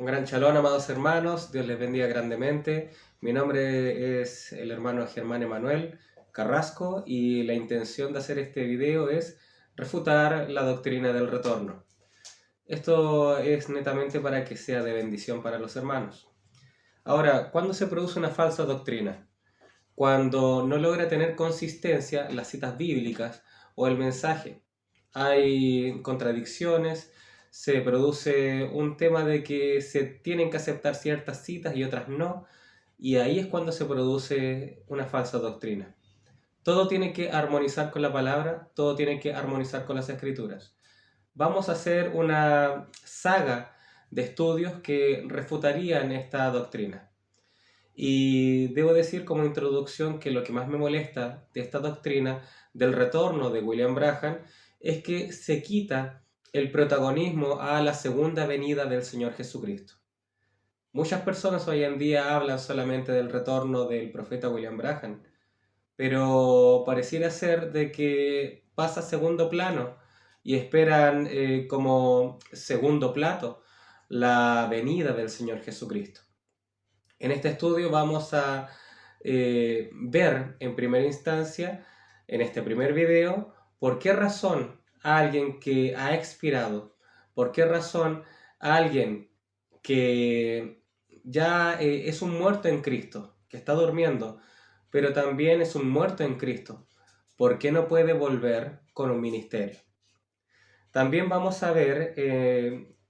Un gran chalón, amados hermanos, Dios les bendiga grandemente. Mi nombre es el hermano Germán Emanuel Carrasco y la intención de hacer este video es refutar la doctrina del retorno. Esto es netamente para que sea de bendición para los hermanos. Ahora, ¿cuándo se produce una falsa doctrina? Cuando no logra tener consistencia las citas bíblicas o el mensaje. Hay contradicciones, se produce un tema de que se tienen que aceptar ciertas citas y otras no, y ahí es cuando se produce una falsa doctrina. Todo tiene que armonizar con la palabra, todo tiene que armonizar con las escrituras. Vamos a hacer una saga de estudios que refutarían esta doctrina. Y debo decir como introducción que lo que más me molesta de esta doctrina del retorno de William Branham es que se quita el protagonismo a la segunda venida del Señor Jesucristo. Muchas personas hoy en día hablan solamente del retorno del profeta William Branham, pero pareciera ser de que pasa a segundo plano y esperan como segundo plato la venida del Señor Jesucristo. En este estudio vamos a ver en primera instancia, en este primer video, por qué razón alguien que ha expirado, por qué razón alguien que ya es un muerto en Cristo, que está durmiendo, pero también es un muerto en Cristo, ¿por qué no puede volver con un ministerio? También vamos a ver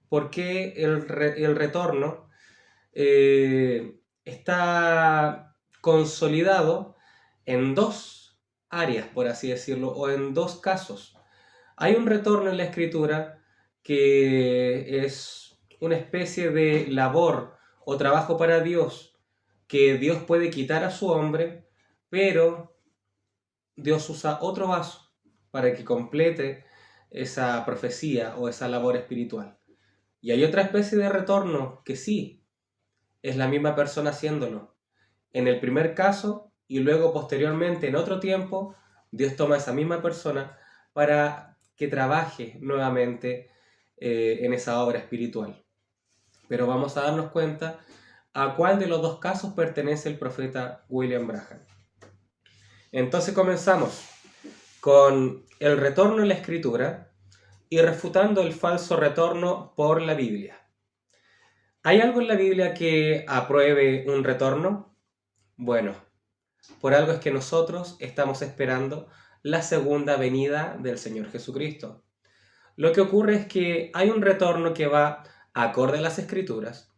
por qué el retorno está consolidado en dos áreas, por así decirlo, o en dos casos. Hay un retorno en la escritura que es una especie de labor o trabajo para Dios, que Dios puede quitar a su hombre, pero Dios usa otro vaso para que complete esa profecía o esa labor espiritual. Y hay otra especie de retorno que sí, es la misma persona haciéndolo. En el primer caso y luego posteriormente en otro tiempo, Dios toma a esa misma persona para que trabaje nuevamente en esa obra espiritual. Pero vamos a darnos cuenta a cuál de los dos casos pertenece el profeta William Branham. Entonces comenzamos con el retorno en la escritura y refutando el falso retorno por la Biblia. ¿Hay algo en la Biblia que apruebe un retorno? Bueno, por algo es que nosotros estamos esperando la segunda venida del Señor Jesucristo. Lo que ocurre es que hay un retorno que va acorde a las Escrituras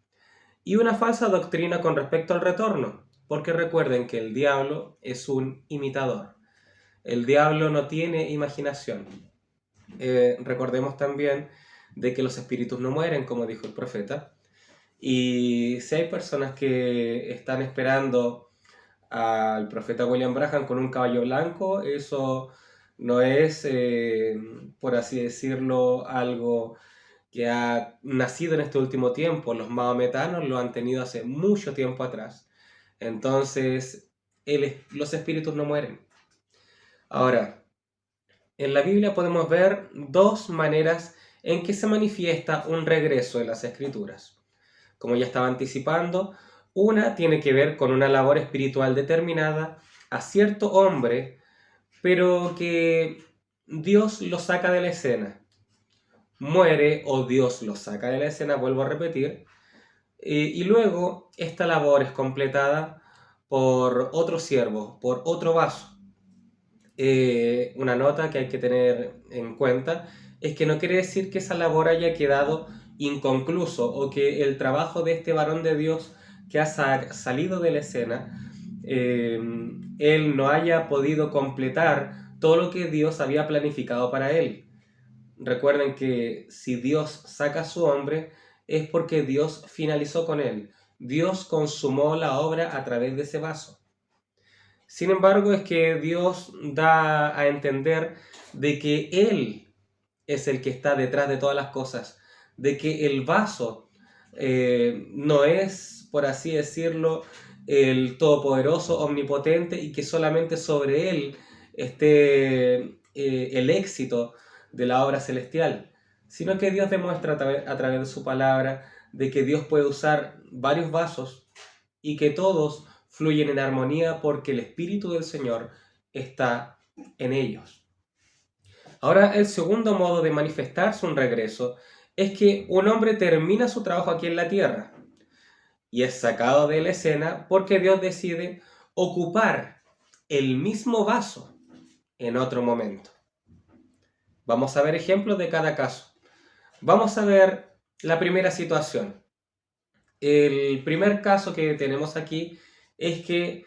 y una falsa doctrina con respecto al retorno, porque recuerden que el diablo es un imitador. El diablo no tiene imaginación. Recordemos también de que los espíritus no mueren, como dijo el profeta, y si hay personas que están esperando al profeta William Branham con un caballo blanco, eso no es, por así decirlo, algo que ha nacido en este último tiempo. Los maometanos lo han tenido hace mucho tiempo atrás. Entonces, los espíritus no mueren. Ahora, en la Biblia podemos ver dos maneras en que se manifiesta un regreso en las Escrituras. Como ya estaba anticipando, una tiene que ver con una labor espiritual determinada a cierto hombre, pero que Dios lo saca de la escena. Muere o Dios lo saca de la escena, vuelvo a repetir, y luego esta labor es completada por otro siervo, por otro vaso. Una nota que hay que tener en cuenta es que no quiere decir que esa labor haya quedado inconcluso o que el trabajo de este varón de Dios que ha salido de la escena, él no haya podido completar todo lo que Dios había planificado para él. Recuerden que si Dios saca a su hombre es porque Dios finalizó con él. Dios consumó la obra a través de ese vaso. Sin embargo, es que Dios da a entender de que Él es el que está detrás de todas las cosas, de que el vaso no es, por así decirlo, el todopoderoso, omnipotente y que solamente sobre Él esté el éxito de la obra celestial, sino que Dios demuestra a través de su palabra de que Dios puede usar varios vasos y que todos fluyen en armonía porque el Espíritu del Señor está en ellos. Ahora, el segundo modo de manifestarse un regreso es que un hombre termina su trabajo aquí en la tierra y es sacado de la escena porque Dios decide ocupar el mismo vaso en otro momento. Vamos a ver ejemplos de cada caso. Vamos a ver la primera situación. El primer caso que tenemos aquí es que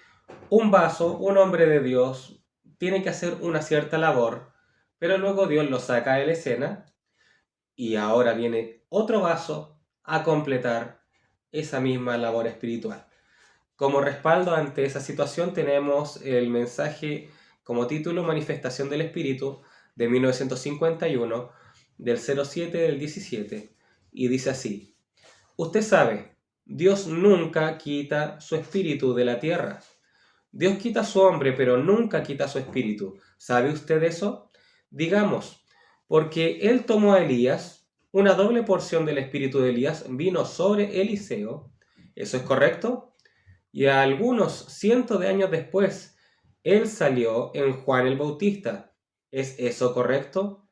un vaso, un hombre de Dios, tiene que hacer una cierta labor, pero luego Dios lo saca de la escena y ahora viene otro vaso a completar esa misma labor espiritual. Como respaldo ante esa situación tenemos el mensaje como título Manifestación del Espíritu de 1951, del 07 del 17, y dice así: Usted sabe, Dios nunca quita su espíritu de la tierra. Dios quita su hombre, pero nunca quita su espíritu. ¿Sabe usted eso? Digamos, porque Él tomó a Elías, una doble porción del espíritu de Elías vino sobre Eliseo. ¿Eso es correcto? Y a algunos cientos de años después, Él salió en Juan el Bautista. ¿Es eso correcto?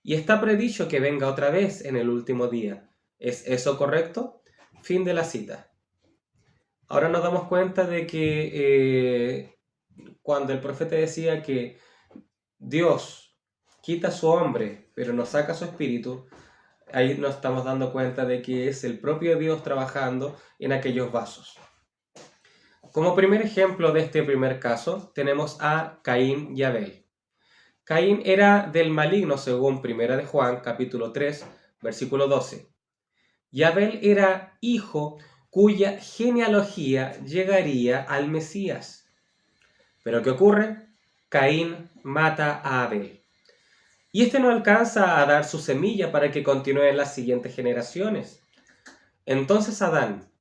Y está predicho que venga otra vez en el último día. ¿Es eso correcto? Fin de la cita. Ahora nos damos cuenta de que cuando el profeta decía que Dios quita su hombre, pero no saca su espíritu, ahí nos estamos dando cuenta de que es el propio Dios trabajando en aquellos vasos. Como primer ejemplo de este primer caso, tenemos a Caín y Abel. Caín era del maligno según 1 de Juan, capítulo 3, versículo 12. Y Abel era hijo cuya genealogía llegaría al Mesías. Pero ¿qué ocurre? Caín mata a Abel. Y este no alcanza a dar su semilla para que continúe en las siguientes generaciones. Entonces Adán,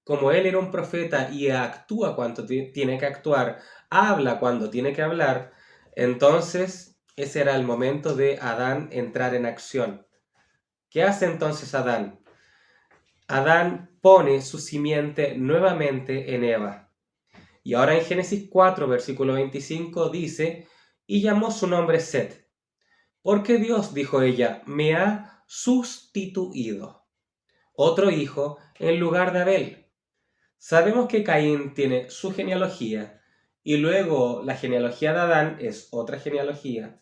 como él era un profeta y actúa cuando tiene que actuar, habla cuando tiene que hablar, entonces ese era el momento de Adán entrar en acción. ¿Qué hace entonces Adán? Adán pone su simiente nuevamente en Eva. Y ahora en Génesis 4, versículo 25 dice, y llamó su nombre Set, porque Dios, dijo ella, me ha sustituido otro hijo en lugar de Abel. Sabemos que Caín tiene su genealogía y luego la genealogía de Adán es otra genealogía.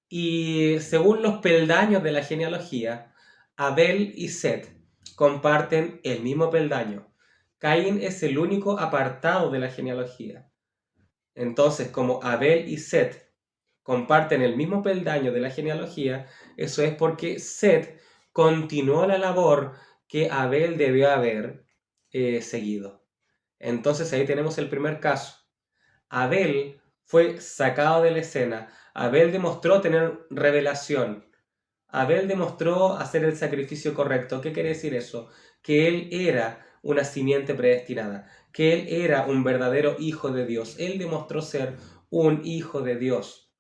Y según los peldaños de la genealogía, Abel y Set comparten el mismo peldaño. Caín es el único apartado de la genealogía. Entonces, como Abel y Set comparten el mismo peldaño de la genealogía, eso es porque Set continuó la labor que Abel debió haber seguido. Entonces ahí tenemos el primer caso. Abel fue sacado de la escena. Abel demostró tener revelación. Abel demostró hacer el sacrificio correcto. ¿Qué quiere decir eso? Que él era una simiente predestinada, que él era un verdadero hijo de Dios. Él demostró ser un hijo de Dios.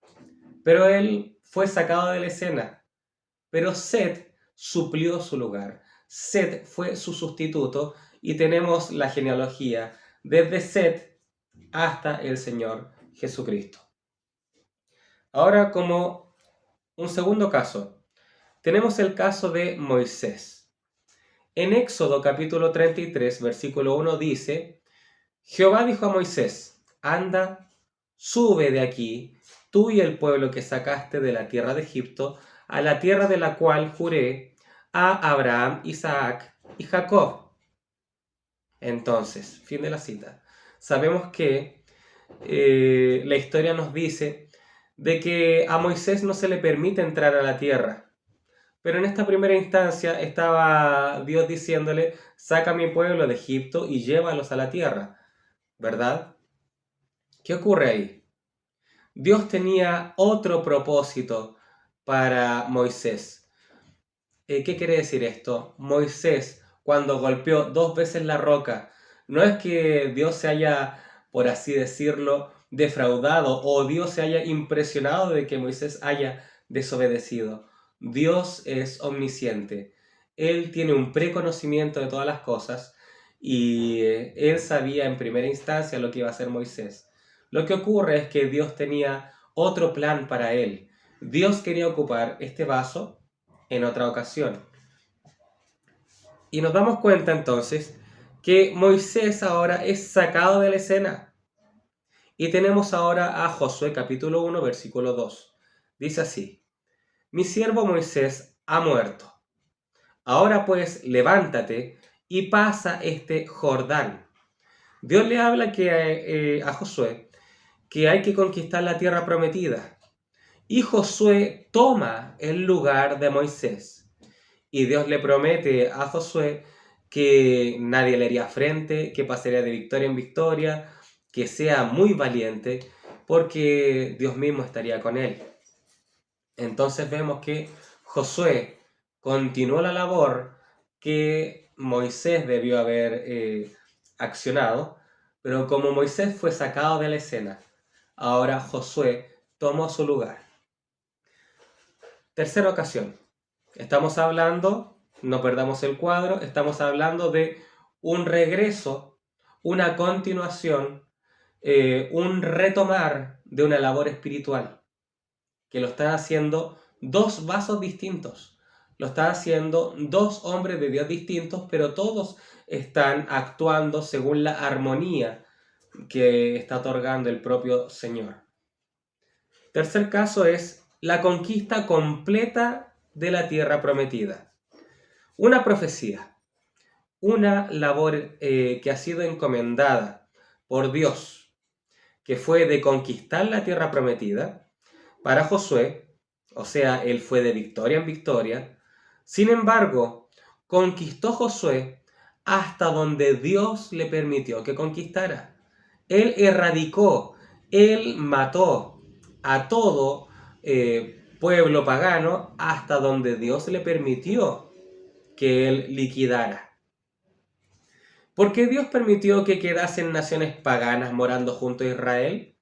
Pero él fue sacado de la escena. Pero Set suplió su lugar. Set fue su sustituto y tenemos la genealogía desde Set hasta el Señor Jesucristo. Ahora, como un segundo caso, tenemos el caso de Moisés. En Éxodo capítulo 33, versículo 1 dice, Jehová dijo a Moisés, anda, sube de aquí, tú y el pueblo que sacaste de la tierra de Egipto, a la tierra de la cual juré a Abraham, Isaac y Jacob. Entonces, fin de la cita. Sabemos que la historia nos dice de que a Moisés no se le permite entrar a la tierra. Pero en esta primera instancia estaba Dios diciéndole, saca a mi pueblo de Egipto y llévalos a la tierra, ¿verdad? ¿Qué ocurre ahí? Dios tenía otro propósito para Moisés. ¿Qué quiere decir esto? Moisés, cuando golpeó 2 veces la roca, no es que Dios se haya, por así decirlo, defraudado o Dios se haya impresionado de que Moisés haya desobedecido. Dios es omnisciente Él tiene un preconocimiento de todas las cosas y él sabía en primera instancia lo que iba a hacer Moisés. Lo que ocurre es que Dios tenía otro plan para él. Dios quería ocupar este vaso en otra ocasión. Y nos damos cuenta entonces que Moisés ahora es sacado de la escena. Y tenemos ahora a Josué capítulo 1 versículo 2. Dice así: Mi siervo Moisés ha muerto. Ahora pues levántate y pasa este Jordán. Dios le habla a Josué que hay que conquistar la tierra prometida. Y Josué toma el lugar de Moisés. Y Dios le promete a Josué que nadie le haría frente, que pasaría de victoria en victoria, que sea muy valiente, porque Dios mismo estaría con él. Entonces vemos que Josué continuó la labor que Moisés debió haber accionado, pero como Moisés fue sacado de la escena, ahora Josué tomó su lugar. Tercera ocasión. Estamos hablando, no perdamos el cuadro, estamos hablando de un regreso, una continuación, un retomar de una labor espiritual, que lo están haciendo dos vasos distintos, lo están haciendo dos hombres de Dios distintos, pero todos están actuando según la armonía que está otorgando el propio Señor. Tercer caso es la conquista completa de la tierra prometida. Una profecía, una labor que ha sido encomendada por Dios, que fue de conquistar la tierra prometida para Josué, o sea, él fue de victoria en victoria. Sin embargo, conquistó Josué hasta donde Dios le permitió que conquistara. Él erradicó, él mató a todo pueblo pagano hasta donde Dios le permitió que él liquidara. ¿Por qué Dios permitió que quedasen naciones paganas morando junto a Israel?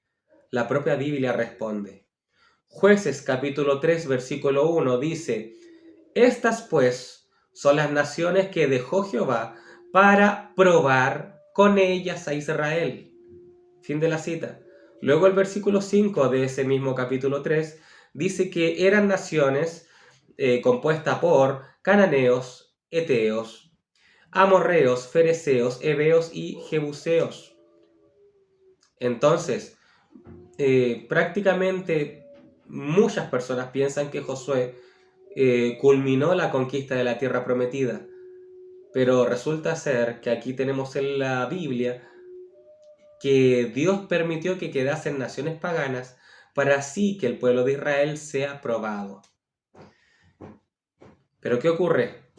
La propia Biblia responde. Jueces capítulo 3 versículo 1 dice: Estas pues son las naciones que dejó Jehová para probar con ellas a Israel. Fin de la cita. Luego el versículo 5 de ese mismo capítulo 3 dice que eran naciones compuestas por cananeos, eteos, amorreos, fereceos, heveos y jebuseos. Entonces, prácticamente muchas personas piensan que Josué culminó la conquista de la tierra prometida, pero resulta ser que aquí tenemos en la Biblia que Dios permitió que quedasen naciones paganas para así que el pueblo de Israel sea probado. Pero ¿qué ocurre?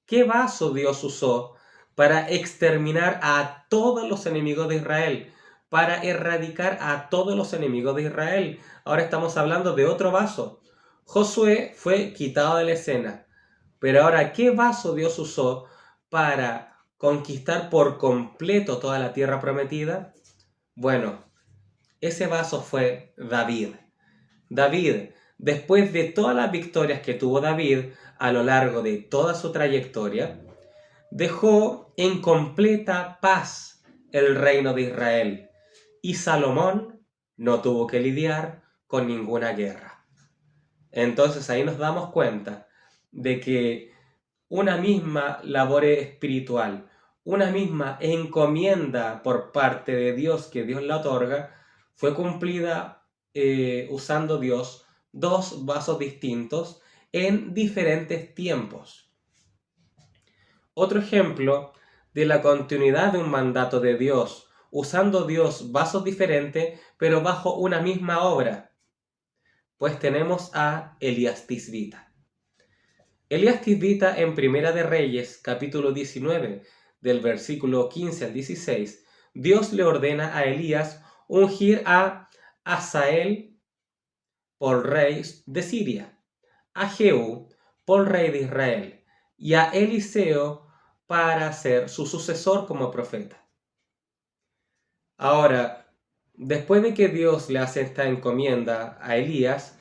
¿Qué vaso Dios usó para exterminar a todos los enemigos de Israel? Para erradicar a todos los enemigos de Israel. Ahora estamos hablando de otro vaso. Josué fue quitado de la escena. Pero ahora, ¿qué vaso Dios usó para conquistar por completo toda la tierra prometida? Bueno, ese vaso fue David. David, después de todas las victorias que tuvo David a lo largo de toda su trayectoria, dejó en completa paz el reino de Israel y Salomón no tuvo que lidiar con ninguna guerra. Entonces ahí nos damos cuenta de que una misma labor espiritual, una misma encomienda por parte de Dios que Dios la otorga, fue cumplida usando Dios dos vasos distintos en diferentes tiempos. Otro ejemplo de la continuidad de un mandato de Dios, usando Dios vasos diferentes, pero bajo una misma obra, pues tenemos a Elías Tisbita. Elías Tisbita en Primera de Reyes, capítulo 19, del versículo 15 al 16, Dios le ordena a Elías ungir a Hazael por rey de Siria, a Jehú por rey de Israel y a Eliseo para ser su sucesor como profeta. Ahora, después de que Dios le hace esta encomienda a Elías,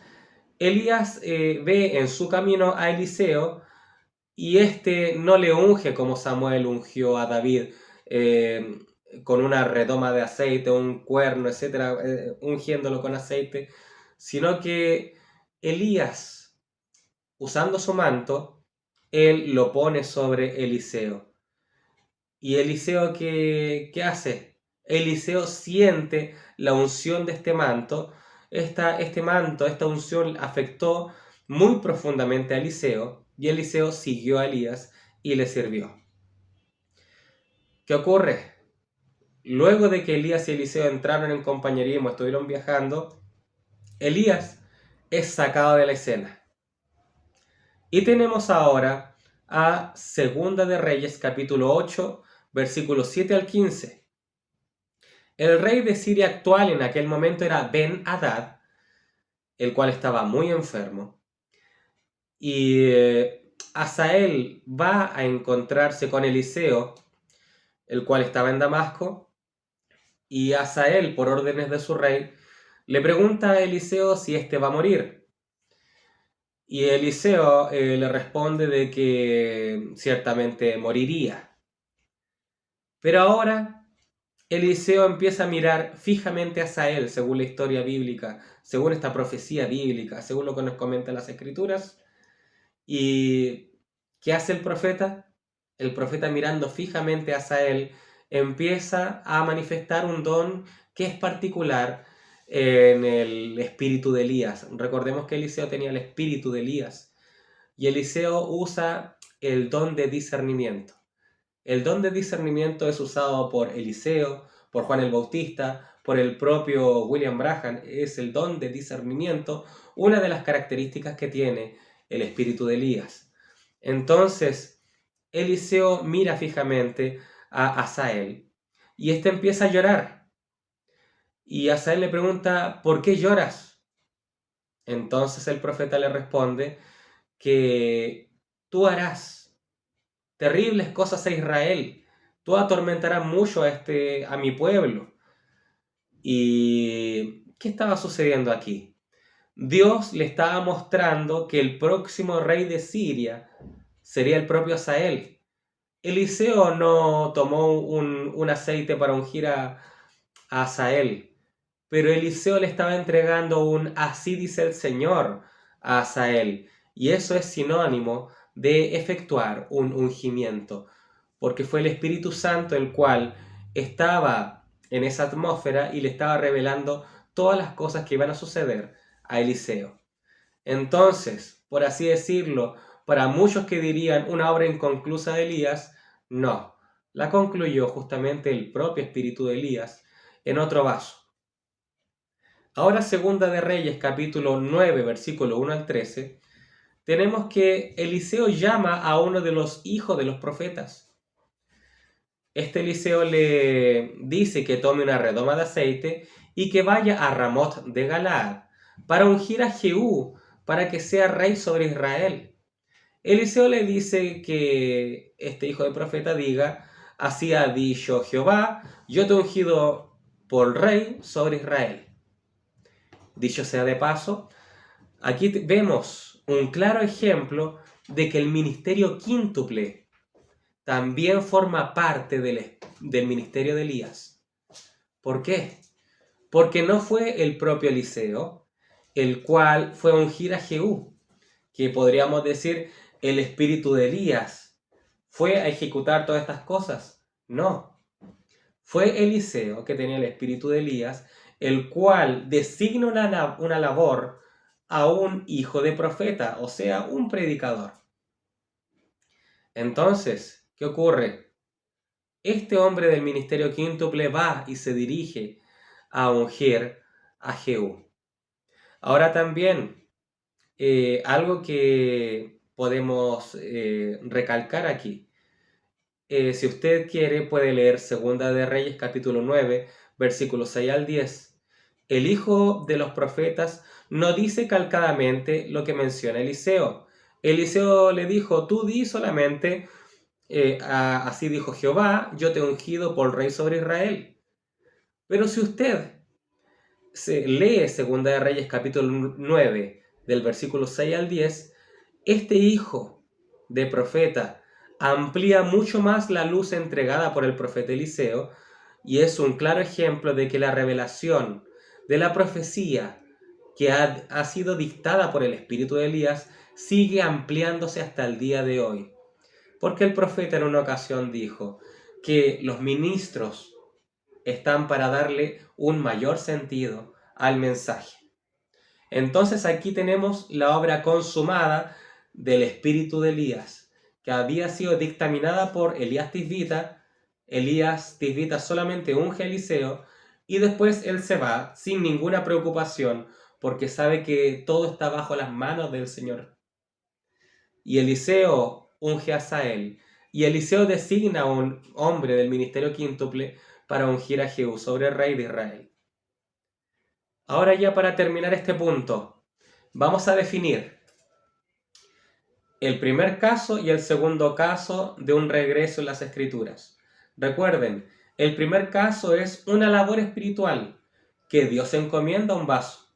Elías ve en su camino a Eliseo y este no le unge como Samuel ungió a David, con una redoma de aceite, un cuerno, etcétera, ungiéndolo con aceite, sino que Elías, usando su manto, él lo pone sobre Eliseo. ¿Y Eliseo qué hace? Eliseo siente la unción de este manto. Este manto, esta unción afectó muy profundamente a Eliseo, y Eliseo siguió a Elías y le sirvió. ¿Qué ocurre? Luego de que Elías y Eliseo entraron en compañerismo, estuvieron viajando, Elías es sacado de la escena. Y tenemos ahora a Segunda de Reyes, capítulo 8, versículos 7 al 15. El rey de Siria actual en aquel momento era Ben-Hadad, el cual estaba muy enfermo. Y Hazael va a encontrarse con Eliseo, el cual estaba en Damasco. Y Hazael, por órdenes de su rey, le pregunta a Eliseo si éste va a morir. Y Eliseo le responde de que ciertamente moriría. Pero ahora Eliseo empieza a mirar fijamente a Hazael, según la historia bíblica, según esta profecía bíblica, según lo que nos comentan las escrituras. ¿Y qué hace el profeta? El profeta, mirando fijamente a Hazael, empieza a manifestar un don que es particular en el espíritu de Elías. Recordemos que Eliseo tenía el espíritu de Elías, y Eliseo usa el don de discernimiento. El don de discernimiento es usado por Eliseo, por Juan el Bautista, por el propio William Branham. Es el don de discernimiento, una de las características que tiene el espíritu de Elías. Entonces, Eliseo mira fijamente a Hazael, y éste empieza a llorar. Y Hazael le pregunta: ¿por qué lloras? Entonces el profeta le responde que tú harás terribles cosas a Israel, tú atormentarás mucho a mi pueblo. ¿Y qué estaba sucediendo aquí? Dios le estaba mostrando que el próximo rey de Siria sería el propio Hazael. Eliseo no tomó un aceite para ungir a Hazael, pero Eliseo le estaba entregando un "así dice el Señor" a Hazael, y eso es sinónimo de efectuar un ungimiento, porque fue el Espíritu Santo el cual estaba en esa atmósfera y le estaba revelando todas las cosas que iban a suceder a Eliseo. Entonces, por así decirlo, para muchos que dirían una obra inconclusa de Elías, no, la concluyó justamente el propio espíritu de Elías en otro vaso. Ahora, Segunda de Reyes, capítulo 9, versículo 1 al 13, tenemos que Eliseo llama a uno de los hijos de los profetas. Este Eliseo le dice que tome una redoma de aceite y que vaya a Ramot de Galaad para ungir a Jehú para que sea rey sobre Israel. Eliseo le dice que este hijo de profeta diga: así ha dicho Jehová, yo te he ungido por rey sobre Israel. Dicho sea de paso, aquí vemos un claro ejemplo de que el ministerio quíntuple también forma parte del ministerio de Elías. ¿Por qué? Porque no fue el propio Eliseo el cual fue a ungir a Jehú, que podríamos decir el espíritu de Elías fue a ejecutar todas estas cosas. No, fue Eliseo, que tenía el espíritu de Elías, el cual designa una labor a un hijo de profeta, o sea, un predicador. Entonces, ¿qué ocurre? Este hombre del ministerio quíntuple va y se dirige a ungir a Jehú. Ahora también, algo que podemos recalcar aquí. Si usted quiere, puede leer Segunda de Reyes, capítulo 9, versículos 6 al 10. El hijo de los profetas no dice calcadamente lo que menciona Eliseo. Eliseo le dijo: tú di solamente, así dijo Jehová, yo te he ungido por rey sobre Israel. Pero si usted lee Segunda de Reyes, capítulo 9, del versículo 6 al 10, este hijo de profeta amplía mucho más la luz entregada por el profeta Eliseo y es un claro ejemplo de que la revelación de la profecía que ha sido dictada por el espíritu de Elías sigue ampliándose hasta el día de hoy. Porque el profeta en una ocasión dijo que los ministros están para darle un mayor sentido al mensaje. Entonces aquí tenemos la obra consumada del espíritu de Elías, que había sido dictaminada por Elías Tisbita. Elías Tisbita solamente unge a Eliseo y después él se va sin ninguna preocupación porque sabe que todo está bajo las manos del Señor. Y Eliseo unge a Asael y Eliseo designa a un hombre del ministerio quíntuple para ungir a Jehú sobre el rey de Israel. Ahora ya para terminar este punto, vamos a definir el primer caso y el segundo caso de un regreso en las Escrituras. Recuerden, el primer caso es una labor espiritual que Dios encomienda a un vaso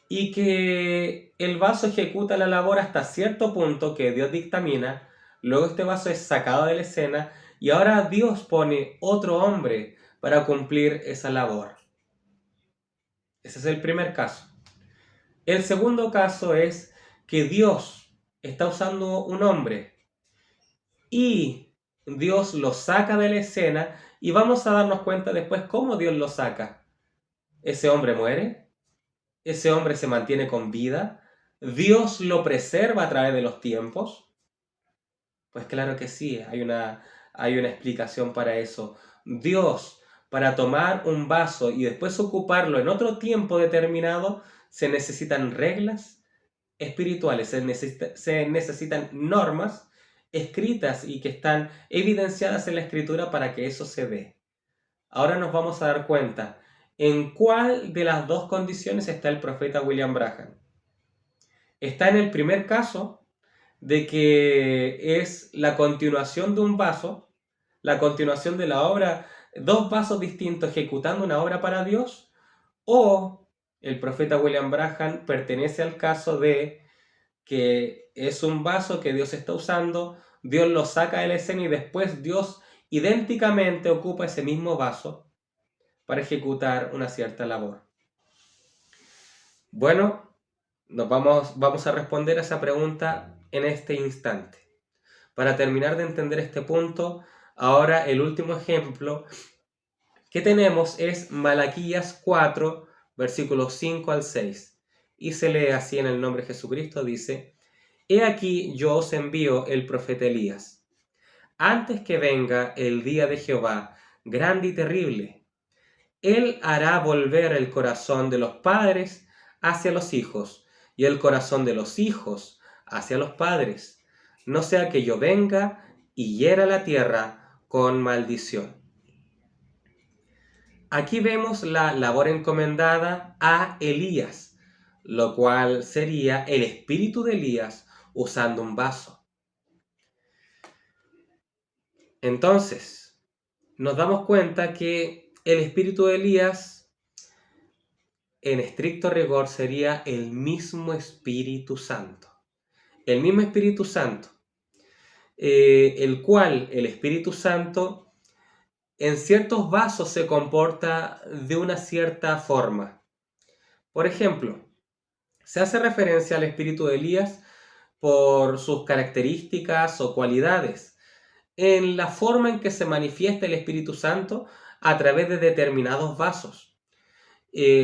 y que el vaso ejecuta la labor hasta cierto punto que Dios dictamina, luego este vaso es sacado de la escena y ahora Dios pone otro hombre para cumplir esa labor. Ese es el primer caso. El segundo caso es que Dios está usando un hombre y Dios lo saca de la escena y vamos a darnos cuenta después cómo Dios lo saca. Ese hombre muere, ese hombre se mantiene con vida, Dios lo preserva a través de los tiempos. Pues claro que sí, hay una explicación para eso. Dios, para tomar un vaso y después ocuparlo en otro tiempo determinado, se necesitan reglas espirituales, se necesitan normas escritas y que están evidenciadas en la escritura para que eso se dé. Ahora nos vamos a dar cuenta en cuál de las dos condiciones está el profeta William Branham. Está en el primer caso de que es la continuación de un vaso, la continuación de la obra, dos vasos distintos ejecutando una obra para Dios, o el profeta William Branham pertenece al caso de que es un vaso que Dios está usando, Dios lo saca de la escena y después Dios idénticamente ocupa ese mismo vaso para ejecutar una cierta labor. Bueno, vamos a responder a esa pregunta en este instante. Para terminar de entender este punto, ahora el último ejemplo que tenemos es Malaquías 4, versículos 5 al 6. Y se lee así en el nombre de Jesucristo, dice: He aquí yo os envío el profeta Elías, antes que venga el día de Jehová, grande y terrible. Él hará volver el corazón de los padres hacia los hijos, y el corazón de los hijos hacia los padres, no sea que yo venga y hiera la tierra con maldición. Aquí vemos la labor encomendada a Elías, lo cual sería el espíritu de Elías usando un vaso. Entonces, nos damos cuenta que el espíritu de Elías, en estricto rigor, sería el mismo Espíritu Santo. El mismo Espíritu Santo, el cual el Espíritu Santo en ciertos vasos se comporta de una cierta forma. Por ejemplo, se hace referencia al espíritu de Elías por sus características o cualidades, en la forma en que se manifiesta el Espíritu Santo a través de determinados vasos,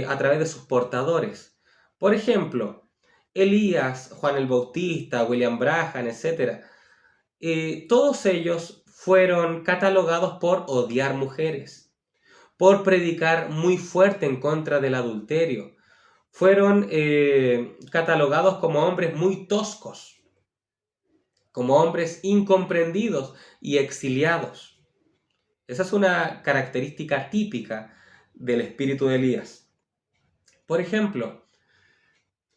a través de sus portadores. Por ejemplo, Elías, Juan el Bautista, William Branham, etc. Todos ellos fueron catalogados por odiar mujeres, por predicar muy fuerte en contra del adulterio. Fueron catalogados como hombres muy toscos, como hombres incomprendidos y exiliados. Esa es una característica típica del espíritu de Elías. Por ejemplo,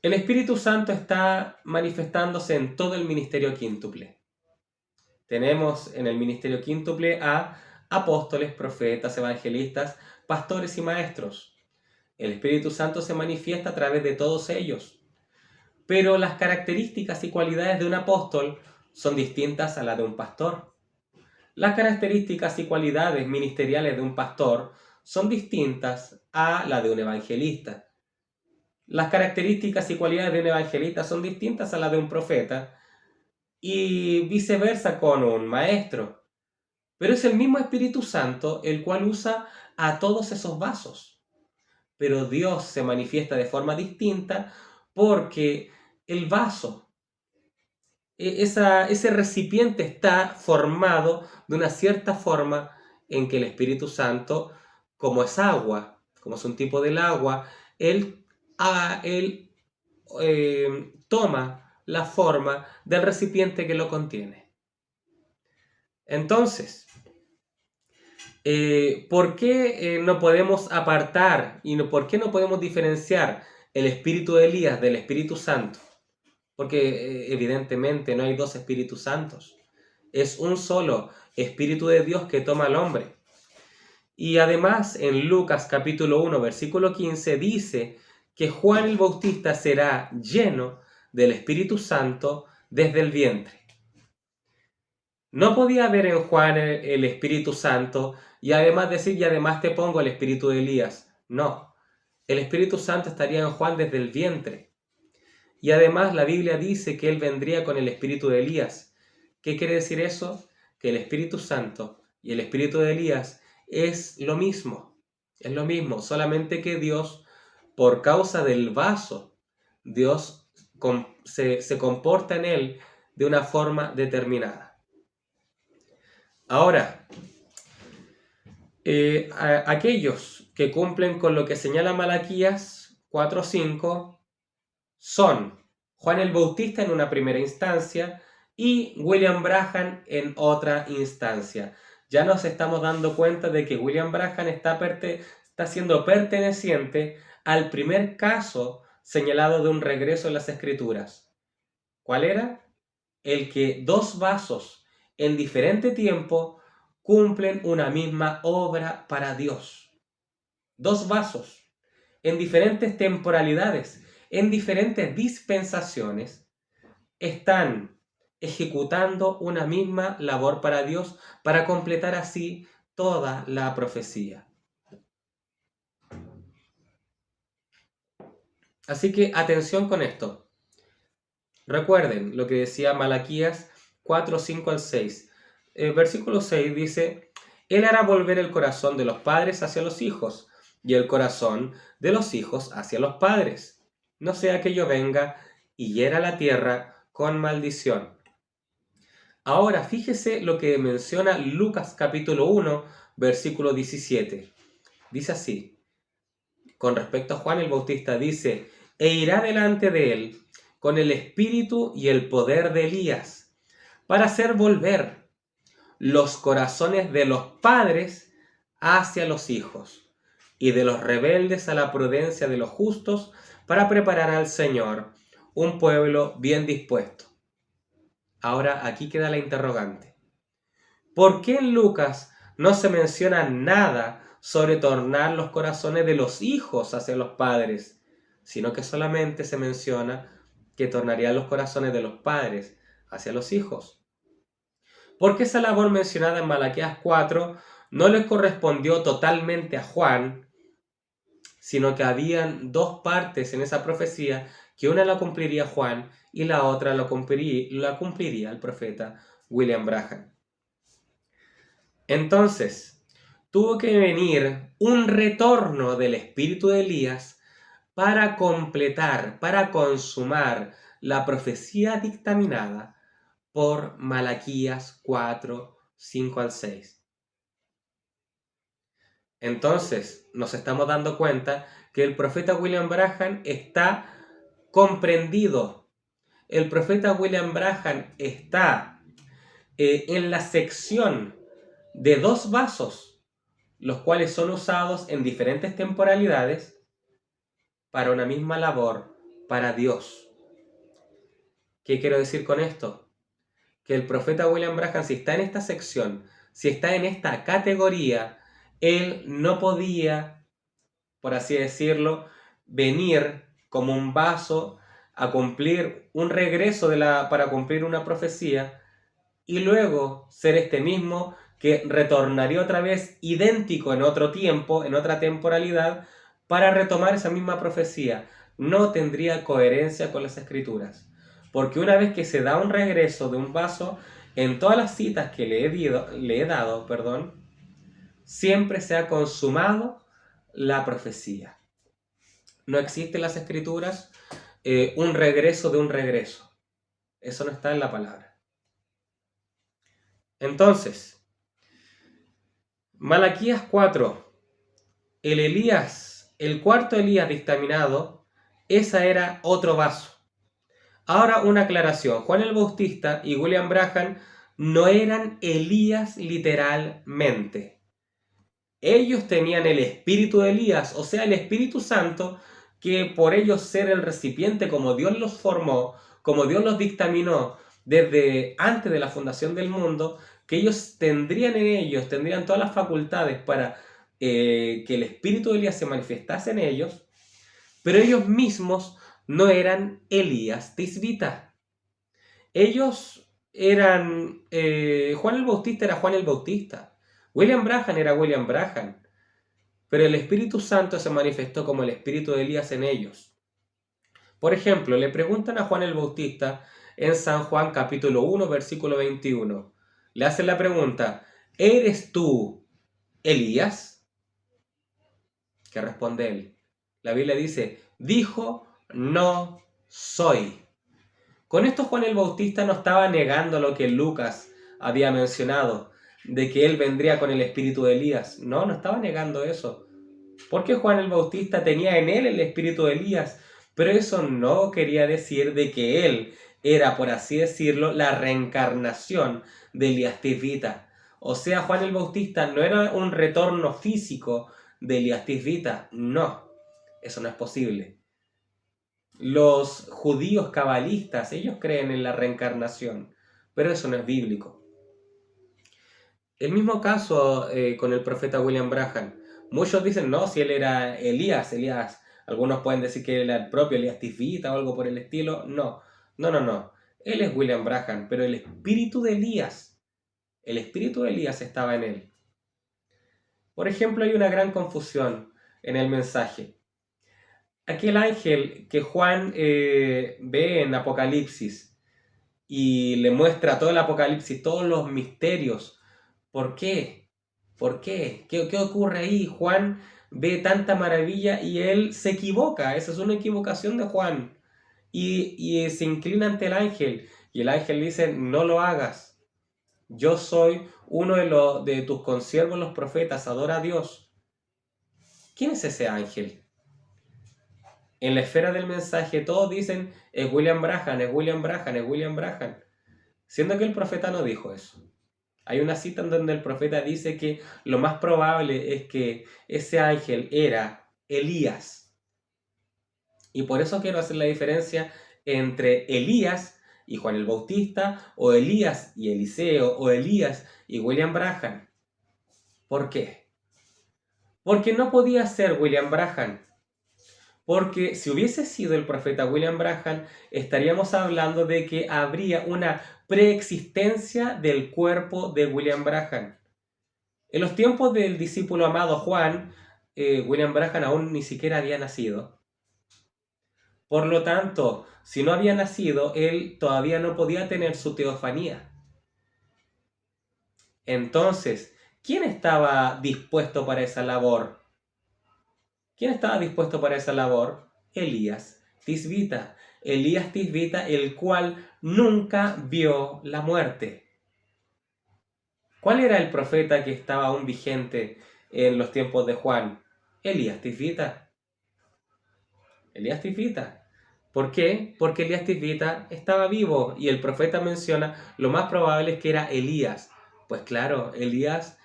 el Espíritu Santo está manifestándose en todo el ministerio quíntuple. Tenemos en el ministerio quíntuple a apóstoles, profetas, evangelistas, pastores y maestros. El Espíritu Santo se manifiesta a través de todos ellos. Pero las características y cualidades de un apóstol son distintas a las de un pastor. Las características y cualidades ministeriales de un pastor son distintas a las de un evangelista. Las características y cualidades de un evangelista son distintas a las de un profeta y viceversa con un maestro. Pero es el mismo Espíritu Santo el cual usa a todos esos vasos. Pero Dios se manifiesta de forma distinta porque el vaso, ese recipiente está formado de una cierta forma en que el Espíritu Santo, como es agua, como es un tipo del agua, él toma la forma del recipiente que lo contiene. Entonces, ¿por qué no podemos apartar y por qué no podemos diferenciar el espíritu de Elías del Espíritu Santo? Porque evidentemente no hay dos Espíritus Santos. Es un solo Espíritu de Dios que toma al hombre. Y además en Lucas capítulo 1 versículo 15 dice que Juan el Bautista será lleno del Espíritu Santo desde el vientre. No podía haber en Juan el Espíritu Santo y además decir, y además te pongo el Espíritu de Elías. No, el Espíritu Santo estaría en Juan desde el vientre. Y además la Biblia dice que él vendría con el Espíritu de Elías. ¿Qué quiere decir eso? Que el Espíritu Santo y el Espíritu de Elías es lo mismo. Es lo mismo, solamente que Dios, por causa del vaso, Dios se comporta en él de una forma determinada. Ahora, aquellos que cumplen con lo que señala Malaquías 4:5 son Juan el Bautista en una primera instancia y William Branham en otra instancia. Ya nos estamos dando cuenta de que William Branham está siendo perteneciente al primer caso señalado de un regreso en las Escrituras. ¿Cuál era? El que dos vasos en diferente tiempo cumplen una misma obra para Dios. Dos vasos en diferentes temporalidades, en diferentes dispensaciones, están ejecutando una misma labor para Dios para completar así toda la profecía. Así que atención con esto. Recuerden lo que decía Malaquías 4, 5 al 6. Versículo 6 dice, Él hará volver el corazón de los padres hacia los hijos y el corazón de los hijos hacia los padres. No sea que yo venga y hiera la tierra con maldición. Ahora fíjese lo que menciona Lucas capítulo 1, versículo 17. Dice así, con respecto a Juan el Bautista, dice, e irá delante de él con el espíritu y el poder de Elías, para hacer volver los corazones de los padres hacia los hijos, y de los rebeldes a la prudencia de los justos, para preparar al Señor un pueblo bien dispuesto. Ahora aquí queda la interrogante. ¿Por qué en Lucas no se menciona nada sobre tornar los corazones de los hijos hacia los padres, sino que solamente se menciona que tornaría los corazones de los padres hacia los hijos? Porque esa labor mencionada en Malaquías 4 no le correspondió totalmente a Juan, sino que habían dos partes en esa profecía, que una la cumpliría Juan y la otra la cumpliría el profeta William Branham. Entonces, tuvo que venir un retorno del espíritu de Elías para completar, para consumar la profecía dictaminada por Malaquías 4, 5 al 6. Entonces, nos estamos dando cuenta que el profeta William Branham está comprendido. El profeta William Branham está en la sección de dos vasos, los cuales son usados en diferentes temporalidades para una misma labor, para Dios. ¿Qué quiero decir con esto? Que el profeta William Branham, si está en esta sección, si está en esta categoría, él no podía, por así decirlo, venir como un vaso a cumplir un regreso para cumplir una profecía, y luego ser este mismo que retornaría otra vez idéntico en otro tiempo, en otra temporalidad, para retomar esa misma profecía. No tendría coherencia con las escrituras. Porque una vez que se da un regreso de un paso, en todas las citas que le he dado, siempre se ha consumado la profecía. No existe en las escrituras un regreso de un regreso. Eso no está en la palabra. Entonces, Malaquías 4, el cuarto Elías dictaminado, esa era otro vaso. Ahora una aclaración, Juan el Bautista y William Branham no eran Elías literalmente. Ellos tenían el espíritu de Elías, o sea, el Espíritu Santo, que por ellos ser el recipiente como Dios los formó, como Dios los dictaminó desde antes de la fundación del mundo, que ellos tendrían todas las facultades para que el espíritu de Elías se manifestase en ellos, pero ellos mismos no eran Elías Tisbita. Ellos eran, Juan el Bautista era Juan el Bautista, William Branham era William Branham, pero el Espíritu Santo se manifestó como el espíritu de Elías en ellos. Por ejemplo, le preguntan a Juan el Bautista en San Juan capítulo 1, versículo 21. Le hacen la pregunta, ¿eres tú Elías? ¿Qué responde él? La Biblia dice, dijo, no soy. Con esto Juan el Bautista no estaba negando lo que Lucas había mencionado, de que él vendría con el espíritu de Elías. No, no estaba negando eso. Porque Juan el Bautista tenía en él el espíritu de Elías, pero eso no quería decir de que él era, por así decirlo, la reencarnación de Elías Tisbita. O sea, Juan el Bautista no era un retorno físico de Elías Tisbita. No, eso no es posible. Los judíos cabalistas, ellos creen en la reencarnación, pero eso no es bíblico. El mismo caso con el profeta William Branham. Muchos dicen, no, si él era Elías, algunos pueden decir que él era el propio Elías Tisbita o algo por el estilo. No. Él es William Branham, pero el espíritu de Elías estaba en él. Por ejemplo, hay una gran confusión en el mensaje. Aquel ángel que Juan ve en Apocalipsis y le muestra todo el Apocalipsis, todos los misterios. ¿Por qué? ¿Por qué? ¿Qué ocurre ahí? Juan ve tanta maravilla y él se equivoca. Esa es una equivocación de Juan. Y se inclina ante el ángel. Y el ángel dice, no lo hagas. Yo soy uno de tus consiervos, los profetas. Adora a Dios. ¿Quién es ese ángel? En la esfera del mensaje todos dicen, es William Branham, es William Branham, es William Branham. Siendo que el profeta no dijo eso. Hay una cita en donde el profeta dice que lo más probable es que ese ángel era Elías. Y por eso quiero hacer la diferencia entre Elías y Juan el Bautista, o Elías y Eliseo, o Elías y William Branham. ¿Por qué? Porque no podía ser William Branham. Porque si hubiese sido el profeta William Branham, estaríamos hablando de que habría una preexistencia del cuerpo de William Branham. En los tiempos del discípulo amado Juan, William Branham aún ni siquiera había nacido. Por lo tanto, si no había nacido, él todavía no podía tener su teofanía. Entonces, ¿quién estaba dispuesto para esa labor? ¿Quién estaba dispuesto para esa labor? Elías Tisbita. Elías Tisbita, el cual nunca vio la muerte. ¿Cuál era el profeta que estaba aún vigente en los tiempos de Juan? Elías Tisbita. Elías Tisbita. ¿Por qué? Porque Elías Tisbita estaba vivo y el profeta menciona lo más probable es que era Elías. Pues claro, Elías,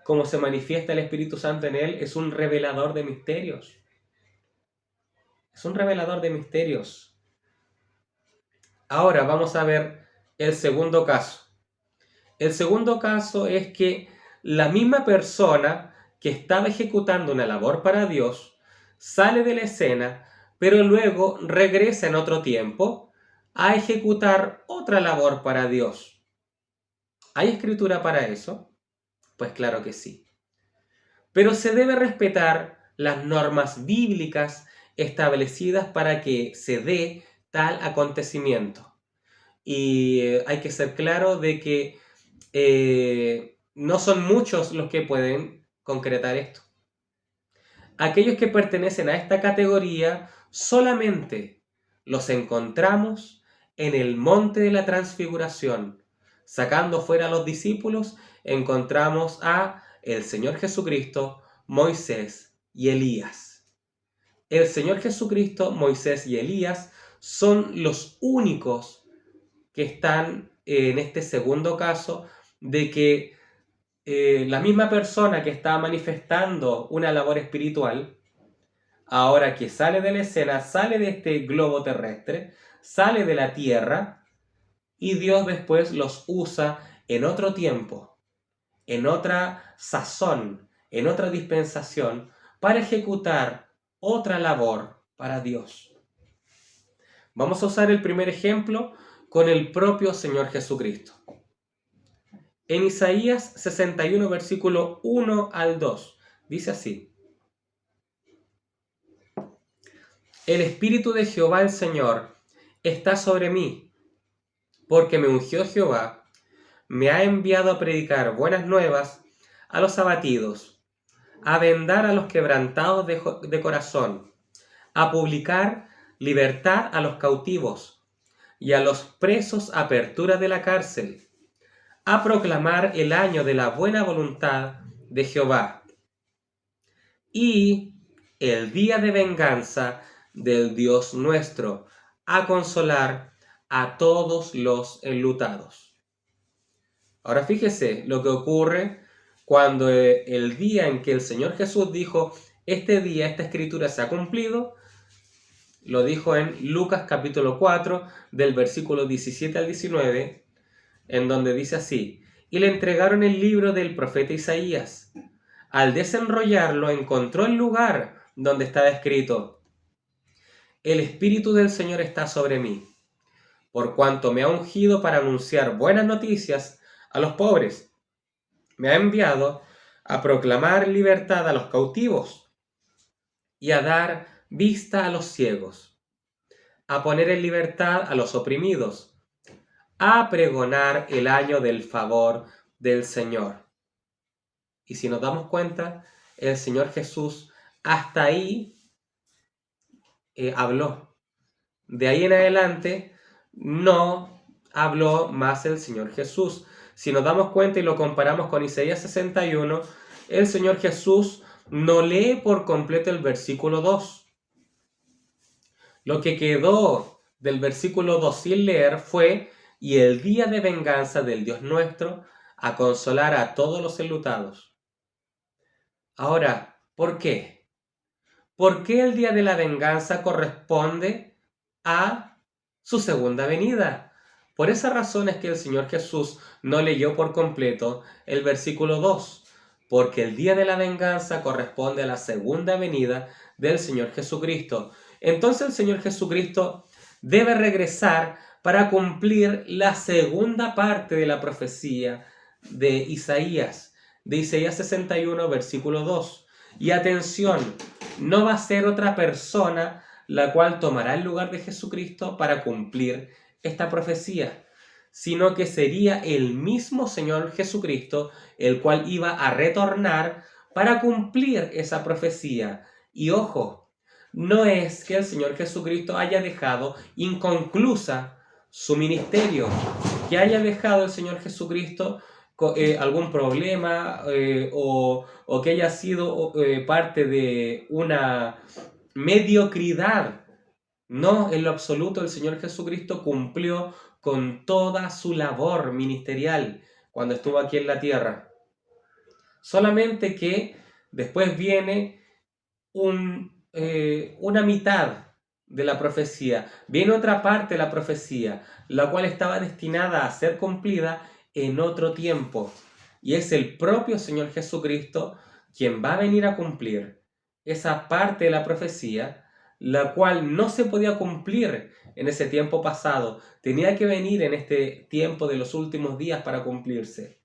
como se manifiesta el Espíritu Santo en él, es un revelador de misterios. Es un revelador de misterios. Ahora vamos a ver el segundo caso. El segundo caso es que la misma persona que estaba ejecutando una labor para Dios sale de la escena pero luego regresa en otro tiempo a ejecutar otra labor para Dios. ¿Hay escritura para eso? Pues claro que sí. Pero se debe respetar las normas bíblicas establecidas para que se dé tal acontecimiento. Y hay que ser claro de que no son muchos los que pueden concretar esto. Aquellos que pertenecen a esta categoría solamente los encontramos en el monte de la transfiguración. Sacando fuera a los discípulos, encontramos a el Señor Jesucristo, Moisés y Elías. El Señor Jesucristo, Moisés y Elías son los únicos que están en este segundo caso de que la misma persona que está manifestando una labor espiritual, ahora que sale de la escena, sale de este globo terrestre, sale de la tierra, y Dios después los usa en otro tiempo, en otra sazón, en otra dispensación, para ejecutar otra labor para Dios. Vamos a usar el primer ejemplo con el propio Señor Jesucristo. En Isaías 61, versículo 1 al 2, dice así: El Espíritu de Jehová el Señor está sobre mí, porque me ungió Jehová, me ha enviado a predicar buenas nuevas a los abatidos, a vendar a los quebrantados de corazón, a publicar libertad a los cautivos y a los presos apertura de la cárcel, a proclamar el año de la buena voluntad de Jehová y el día de venganza del Dios nuestro, a consolar a todos los enlutados. Ahora fíjese lo que ocurre cuando el día en que el Señor Jesús dijo, este día, esta escritura se ha cumplido, lo dijo en Lucas capítulo 4, del versículo 17 al 19, en donde dice así: y le entregaron el libro del profeta Isaías. Al desenrollarlo, encontró el lugar donde estaba escrito: el Espíritu del Señor está sobre mí, por cuanto me ha ungido para anunciar buenas noticias a los pobres. Me ha enviado a proclamar libertad a los cautivos y a dar vista a los ciegos, a poner en libertad a los oprimidos, a pregonar el año del favor del Señor. Y si nos damos cuenta, el Señor Jesús hasta ahí habló. De ahí en adelante no habló más el Señor Jesús. Si nos damos cuenta y lo comparamos con Isaías 61, el Señor Jesús no lee por completo el versículo 2. Lo que quedó del versículo 2 sin leer fue: y el día de venganza del Dios nuestro, a consolar a todos los enlutados. Ahora, ¿por qué? ¿Por qué el día de la venganza corresponde a su segunda venida? Por esa razón es que el Señor Jesús no leyó por completo el versículo 2, porque el día de la venganza corresponde a la segunda venida del Señor Jesucristo. Entonces el Señor Jesucristo debe regresar para cumplir la segunda parte de la profecía de Isaías 61, versículo 2. Y atención, no va a ser otra persona la cual tomará el lugar de Jesucristo para cumplir esta profecía, sino que sería el mismo Señor Jesucristo el cual iba a retornar para cumplir esa profecía. Y ojo, no es que el Señor Jesucristo haya dejado inconclusa su ministerio, que haya dejado el Señor Jesucristo algún problema o que haya sido parte de una mediocridad. No, en lo absoluto, el Señor Jesucristo cumplió con toda su labor ministerial cuando estuvo aquí en la tierra. Solamente que después viene una mitad de la profecía, viene otra parte de la profecía, la cual estaba destinada a ser cumplida en otro tiempo. Y es el propio Señor Jesucristo quien va a venir a cumplir esa parte de la profecía la cual no se podía cumplir en ese tiempo pasado, tenía que venir en este tiempo de los últimos días para cumplirse.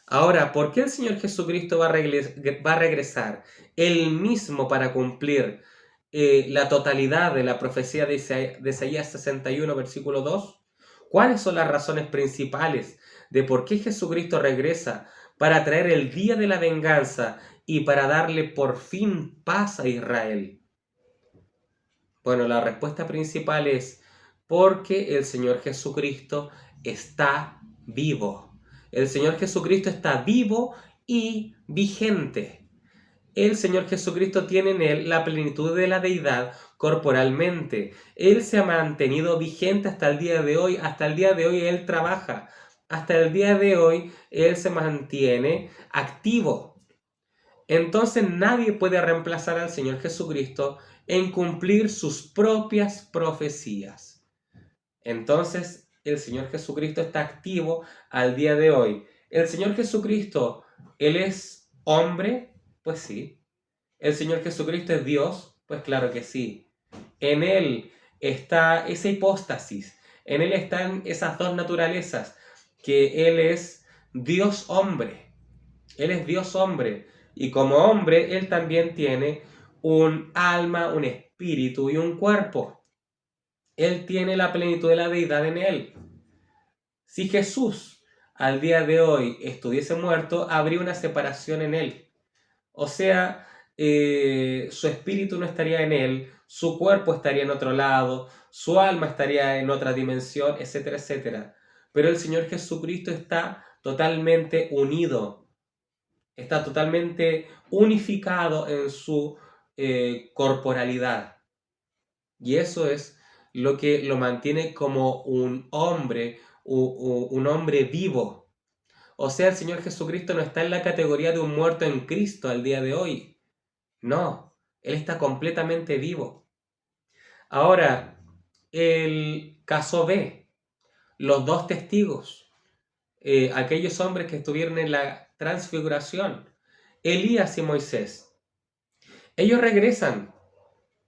Ahora, ¿por qué el Señor Jesucristo va a regresar Él mismo para cumplir la totalidad de la profecía de Isaías 61, versículo 2? ¿Cuáles son las razones principales de por qué Jesucristo regresa para traer el día de la venganza y para darle por fin paz a Israel? Bueno, la respuesta principal es porque el Señor Jesucristo está vivo. El Señor Jesucristo está vivo y vigente. El Señor Jesucristo tiene en él la plenitud de la deidad corporalmente. Él se ha mantenido vigente hasta el día de hoy. Hasta el día de hoy Él trabaja. Hasta el día de hoy Él se mantiene activo. Entonces nadie puede reemplazar al Señor Jesucristo en cumplir sus propias profecías. Entonces el Señor Jesucristo está activo al día de hoy. El Señor Jesucristo, ¿Él es hombre? Pues sí. ¿El Señor Jesucristo es Dios? Pues claro que sí. En Él está esa hipóstasis. En Él están esas dos naturalezas, que Él es Dios hombre. Él es Dios hombre. Y como hombre, Él también tiene un alma, un espíritu y un cuerpo. Él tiene la plenitud de la deidad en Él. Si Jesús al día de hoy estuviese muerto, habría una separación en Él. O sea, su espíritu no estaría en Él, su cuerpo estaría en otro lado, su alma estaría en otra dimensión, etcétera, etcétera. Pero el Señor Jesucristo está totalmente unido, está totalmente unificado en su corporalidad. Y eso es lo que lo mantiene como un hombre, un hombre vivo. O sea, el Señor Jesucristo no está en la categoría de un muerto en Cristo al día de hoy. No, Él está completamente vivo. Ahora, el caso B, los dos testigos, aquellos hombres que estuvieron en la transfiguración, Elías y Moisés. Ellos regresan.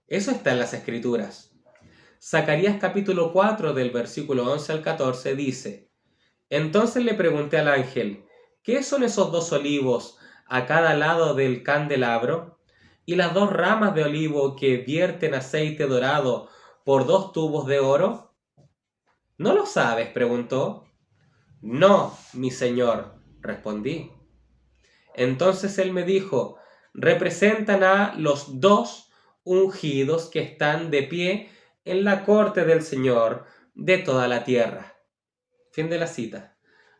Eso está en las Escrituras. Zacarías capítulo 4 del versículo 11 al 14 dice: Entonces le pregunté al ángel, ¿qué son esos dos olivos a cada lado del candelabro? ¿Y las dos ramas de olivo que vierten aceite dorado por dos tubos de oro? ¿No lo sabes?, preguntó. No, mi señor, respondí. Entonces él me dijo, representan a los dos ungidos que están de pie en la corte del Señor de toda la tierra. Fin de la cita.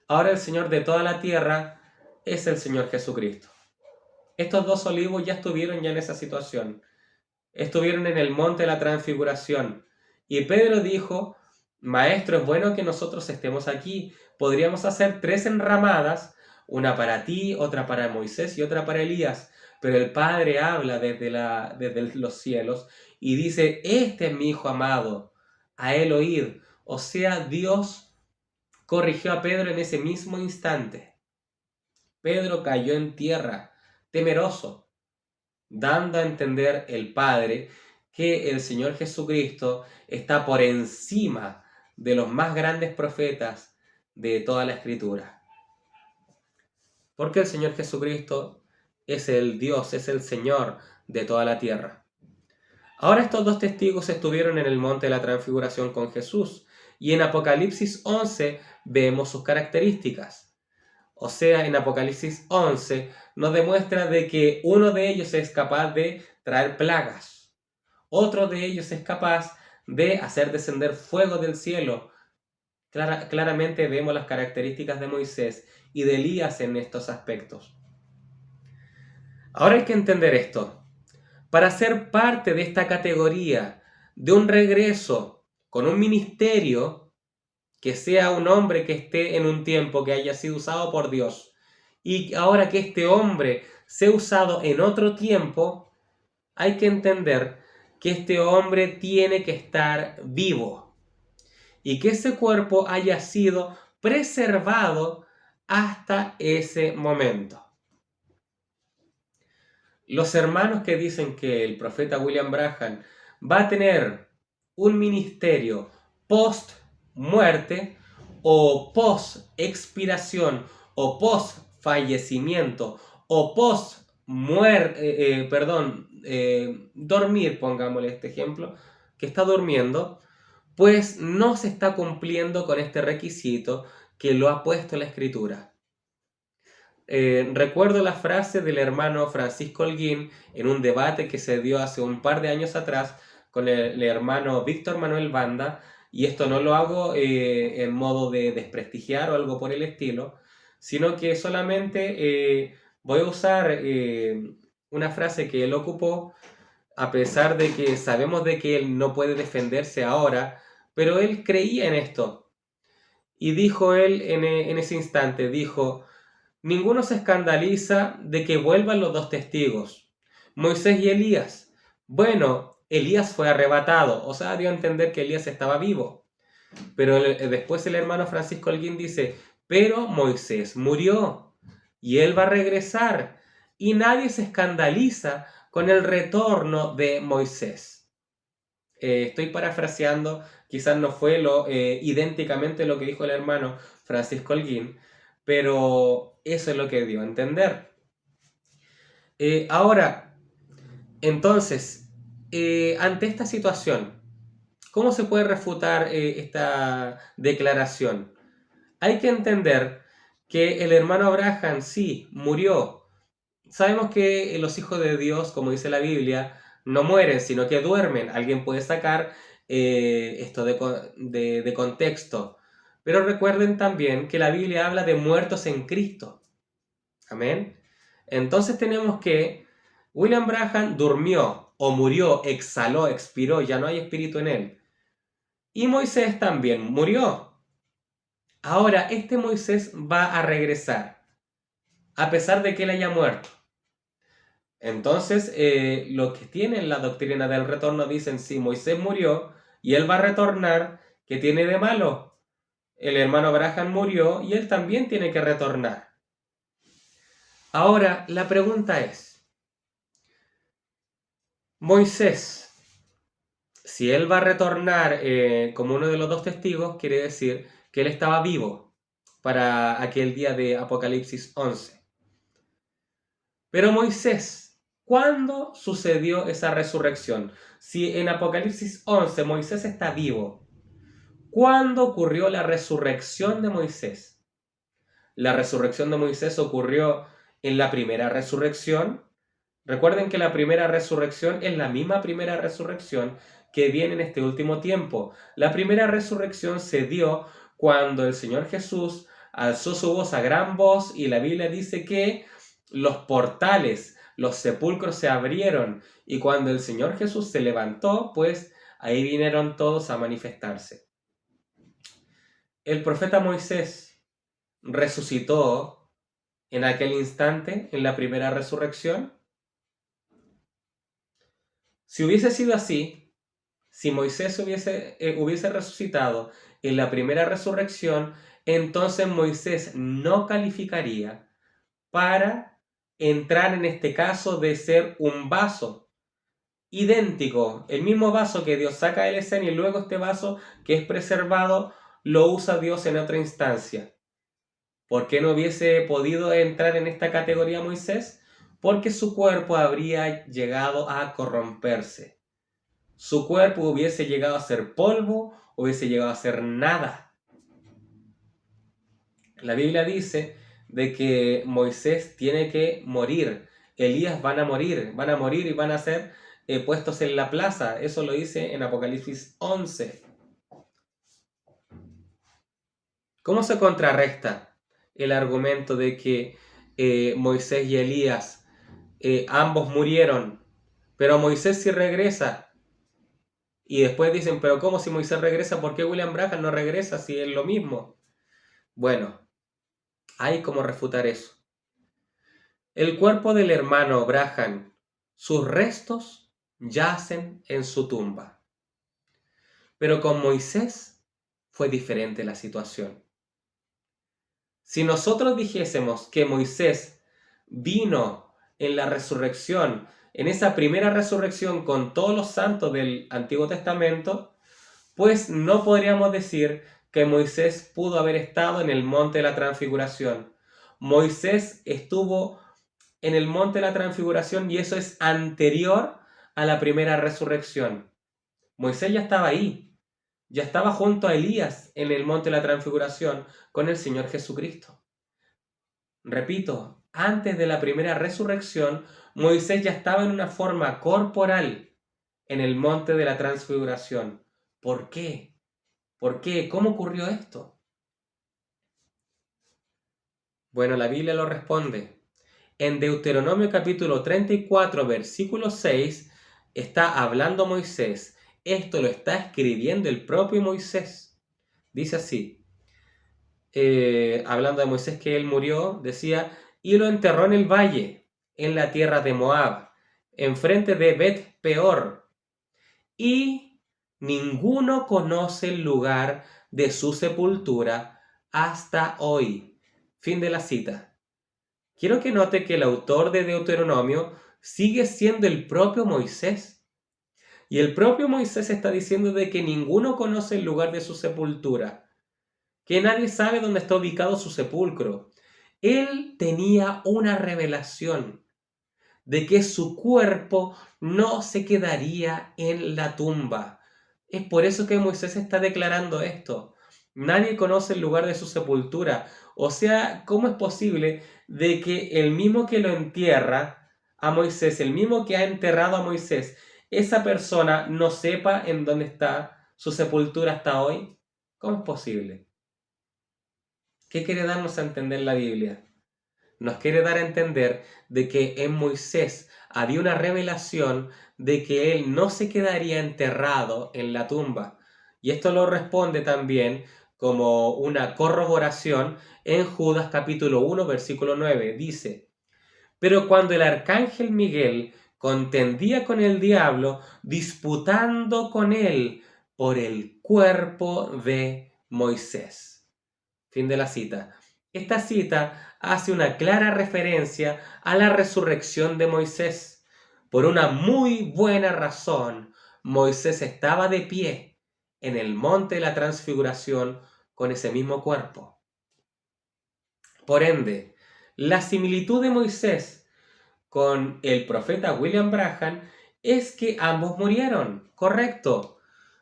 Ahora el Señor de toda la tierra es el Señor Jesucristo. Estos dos olivos ya estuvieron en esa situación. Estuvieron en el monte de la transfiguración. Y Pedro dijo, Maestro, es bueno que nosotros estemos aquí. Podríamos hacer 3 enramadas, una para ti, otra para Moisés y otra para Elías. Pero el Padre habla desde los cielos y dice, este es mi Hijo amado, a él oíd. O sea, Dios corrigió a Pedro en ese mismo instante. Pedro cayó en tierra, temeroso, dando a entender el Padre que el Señor Jesucristo está por encima de los más grandes profetas de toda la Escritura. Porque el Señor Jesucristo es el Dios, es el Señor de toda la tierra. Ahora estos dos testigos estuvieron en el monte de la transfiguración con Jesús y en Apocalipsis 11 vemos sus características. O sea, en Apocalipsis 11 nos demuestra de que uno de ellos es capaz de traer plagas. Otro de ellos es capaz de hacer descender fuego del cielo. Claramente vemos las características de Moisés y de Elías en estos aspectos. Ahora hay que entender esto. Para ser parte de esta categoría, de un regreso con un ministerio, que sea un hombre que esté en un tiempo que haya sido usado por Dios, y ahora que este hombre sea usado en otro tiempo, hay que entender que este hombre tiene que estar vivo y que ese cuerpo haya sido preservado hasta ese momento. Los hermanos que dicen que el profeta William Branham va a tener un ministerio post muerte o post expiración o post fallecimiento o post dormir, pongámosle este ejemplo, que está durmiendo, pues no se está cumpliendo con este requisito que lo ha puesto la Escritura. Recuerdo la frase del hermano Francisco Holguín en un debate que se dio hace un par de años atrás con el hermano Víctor Manuel Banda, y esto no lo hago en modo de desprestigiar o algo por el estilo, sino que solamente voy a usar una frase que él ocupó, a pesar de que sabemos de que él no puede defenderse ahora, pero él creía en esto. Y dijo él en ese instante, dijo: ninguno se escandaliza de que vuelvan los dos testigos, Moisés y Elías. Bueno, Elías fue arrebatado, o sea, dio a entender que Elías estaba vivo. Pero después el hermano Francisco Holguín dice: pero Moisés murió y él va a regresar, y nadie se escandaliza con el retorno de Moisés. Estoy parafraseando, quizás no fue idénticamente lo que dijo el hermano Francisco Holguín, pero eso es lo que dio a entender. Ahora, entonces, ante esta situación, ¿cómo se puede refutar esta declaración? Hay que entender que el hermano Abraham sí murió. Sabemos que los hijos de Dios, como dice la Biblia, no mueren, sino que duermen. Alguien puede sacar esto de contexto. Pero recuerden también que la Biblia habla de muertos en Cristo. Amén. Entonces tenemos que William Branham durmió o murió, exhaló, expiró, ya no hay espíritu en él. Y Moisés también murió. Ahora, este Moisés va a regresar, a pesar de que él haya muerto. Entonces, lo que tienen la doctrina del retorno dicen: si Moisés murió y él va a retornar, ¿qué tiene de malo? El hermano Branham murió y él también tiene que retornar. Ahora, la pregunta es: Moisés, si él va a retornar como uno de los dos testigos, quiere decir que él estaba vivo para aquel día de Apocalipsis 11. Pero Moisés, ¿cuándo sucedió esa resurrección? Si en Apocalipsis 11 Moisés está vivo, ¿cuándo ocurrió la resurrección de Moisés? La resurrección de Moisés ocurrió en la primera resurrección. Recuerden que la primera resurrección es la misma primera resurrección que viene en este último tiempo. La primera resurrección se dio cuando el Señor Jesús alzó su voz a gran voz, y la Biblia dice que los portales, los sepulcros se abrieron, y cuando el Señor Jesús se levantó, pues ahí vinieron todos a manifestarse. El profeta Moisés resucitó en aquel instante, en la primera resurrección. Si hubiese sido así, si Moisés hubiese resucitado en la primera resurrección, entonces Moisés no calificaría para entrar en este caso de ser un vaso idéntico, el mismo vaso que Dios saca del escena, y luego este vaso que es preservado lo usa Dios en otra instancia. ¿Por qué no hubiese podido entrar en esta categoría Moisés? Porque su cuerpo habría llegado a corromperse. Su cuerpo hubiese llegado a ser polvo, hubiese llegado a ser nada. La Biblia dice de que Moisés tiene que morir, Elías van a morir y van a ser puestos en la plaza. Eso lo dice en Apocalipsis 11. ¿Cómo se contrarresta el argumento de que Moisés y Elías ambos murieron, pero Moisés sí regresa? Y después dicen: pero ¿cómo si Moisés regresa? ¿Por qué William Branham no regresa si es lo mismo? Bueno, hay como refutar eso. El cuerpo del hermano Branham, sus restos yacen en su tumba. Pero con Moisés fue diferente la situación. Si nosotros dijésemos que Moisés vino en la resurrección en esa primera resurrección con todos los santos del Antiguo Testamento, pues no podríamos decir que Moisés pudo haber estado en el monte de la transfiguración. Moisés estuvo en el monte de la transfiguración y eso es anterior a la primera resurrección. Moisés ya estaba ahí, ya estaba junto a Elías en el monte de la transfiguración con el Señor Jesucristo. Repito, antes de la primera resurrección, Moisés ya estaba en una forma corporal en el monte de la transfiguración. ¿Por qué? ¿Por qué? ¿Cómo ocurrió esto? Bueno, la Biblia lo responde. En Deuteronomio capítulo 34, versículo 6, está hablando Moisés. Esto lo está escribiendo el propio Moisés. Dice así, hablando de Moisés que él murió, decía, y lo enterró en el valle, en la tierra de Moab, enfrente de Bet Peor, y ninguno conoce el lugar de su sepultura hasta hoy. Fin de la cita. Quiero que note que el autor de Deuteronomio sigue siendo el propio Moisés. Y el propio Moisés está diciendo de que ninguno conoce el lugar de su sepultura, que nadie sabe dónde está ubicado su sepulcro. Él tenía una revelación de que su cuerpo no se quedaría en la tumba. Es por eso que Moisés está declarando esto. Nadie conoce el lugar de su sepultura. O sea, ¿cómo es posible de que el mismo que lo entierra a Moisés, el mismo que ha enterrado a Moisés, esa persona no sepa en dónde está su sepultura hasta hoy? ¿Cómo es posible? ¿Qué quiere darnos a entender la Biblia? Nos quiere dar a entender de que en Moisés había una revelación de que él no se quedaría enterrado en la tumba. Y esto lo responde también como una corroboración en Judas capítulo 1 versículo 9. Dice, pero cuando el arcángel Miguel contendía con el diablo, disputando con él por el cuerpo de Moisés. Fin de la cita. Esta cita hace una clara referencia a la resurrección de Moisés. Por una muy buena razón, Moisés estaba de pie en el monte de la transfiguración con ese mismo cuerpo. Por ende, la similitud de Moisés con el profeta William Branham es que ambos murieron, correcto.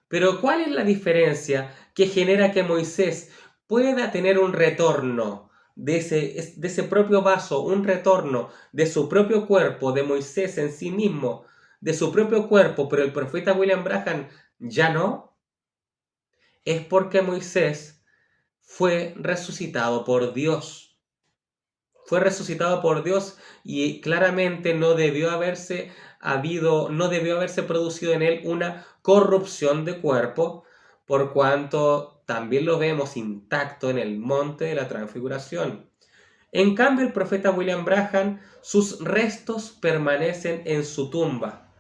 Pero ¿cuál es la diferencia que genera que Moisés pueda tener un retorno de ese propio vaso, un retorno de su propio cuerpo, de Moisés en sí mismo, de su propio cuerpo, pero el profeta William Branham ya no? Es porque Moisés fue resucitado por Dios. Fue resucitado por Dios y claramente no debió haberse producido en él una corrupción de cuerpo, por cuanto también lo vemos intacto en el monte de la transfiguración. En cambio, el profeta William Branham, sus restos permanecen en su tumba.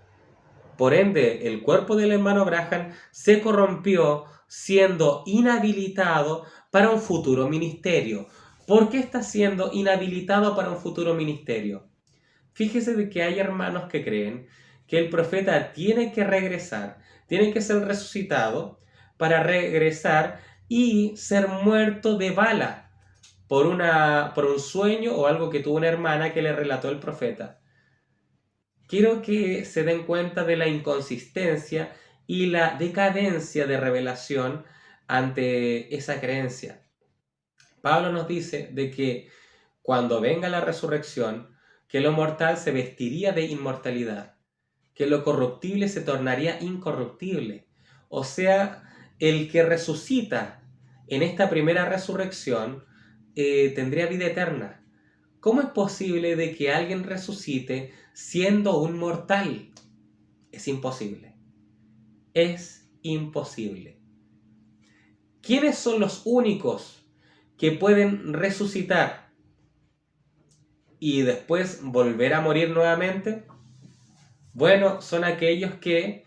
Por ende, el cuerpo del hermano Branham se corrompió, siendo inhabilitado para un futuro ministerio. ¿Por qué está siendo inhabilitado para un futuro ministerio? Fíjese de que hay hermanos que creen que el profeta tiene que regresar, tiene que ser resucitado para regresar y ser muerto de bala por un sueño o algo que tuvo una hermana que le relató el profeta. Quiero que se den cuenta de la inconsistencia y la decadencia de revelación ante esa creencia. Pablo nos dice de que cuando venga la resurrección, que lo mortal se vestiría de inmortalidad, que lo corruptible se tornaría incorruptible. O sea, el que resucita en esta primera resurrección tendría vida eterna. ¿Cómo es posible de que alguien resucite siendo un mortal? Es imposible. Es imposible. ¿Quiénes son los únicos que pueden resucitar y después volver a morir nuevamente? Bueno, son aquellos que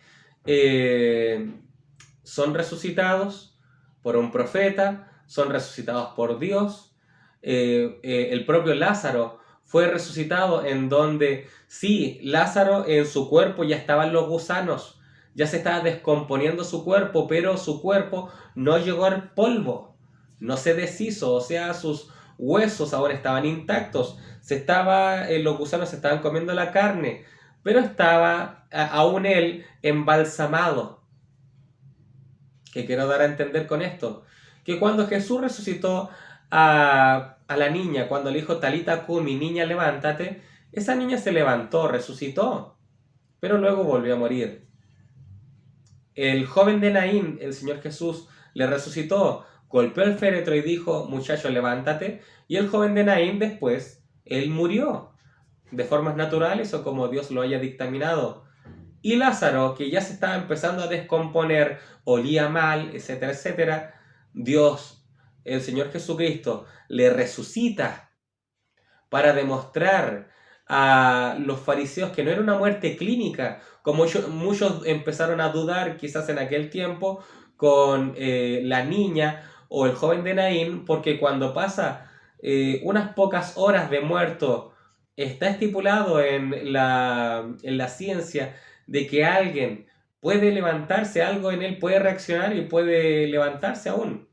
son resucitados por un profeta, son resucitados por Dios. El propio Lázaro fue resucitado, en donde sí, Lázaro en su cuerpo ya estaban los gusanos, ya se estaba descomponiendo su cuerpo, pero su cuerpo no llegó al polvo, no se deshizo, o sea, sus huesos ahora estaban intactos, los gusanos se estaban comiendo la carne, pero estaba aún él embalsamado. ¿Qué quiero dar a entender con esto? Que cuando Jesús resucitó a la niña, cuando le dijo Talita Cumi, niña, levántate, esa niña se levantó, resucitó, pero luego volvió a morir. El joven de Naín, el Señor Jesús, le resucitó, golpeó el féretro y dijo, muchacho, levántate, y el joven de Naín después, él murió, de formas naturales o como Dios lo haya dictaminado. Y Lázaro, que ya se estaba empezando a descomponer, olía mal, etcétera, etcétera, Dios, el Señor Jesucristo, le resucita para demostrar a los fariseos que no era una muerte clínica, como muchos empezaron a dudar quizás en aquel tiempo con la niña o el joven de Naín, porque cuando pasa unas pocas horas de muerto, está estipulado en la ciencia de que alguien puede levantarse, algo en él puede reaccionar y puede levantarse aún.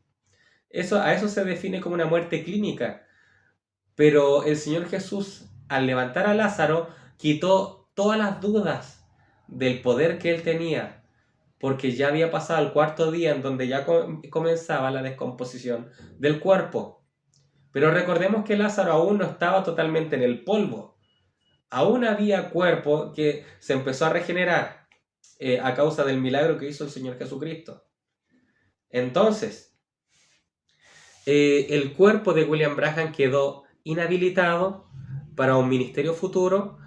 A eso se define como una muerte clínica. Pero el Señor Jesús, al levantar a Lázaro, quitó todas las dudas del poder que él tenía, porque ya había pasado el cuarto día en donde ya comenzaba la descomposición del cuerpo. Pero recordemos que Lázaro aún no estaba totalmente en el polvo. Aún había cuerpo que se empezó a regenerar a causa del milagro que hizo el Señor Jesucristo. Entonces, el cuerpo de William Branham quedó inhabilitado para un ministerio futuro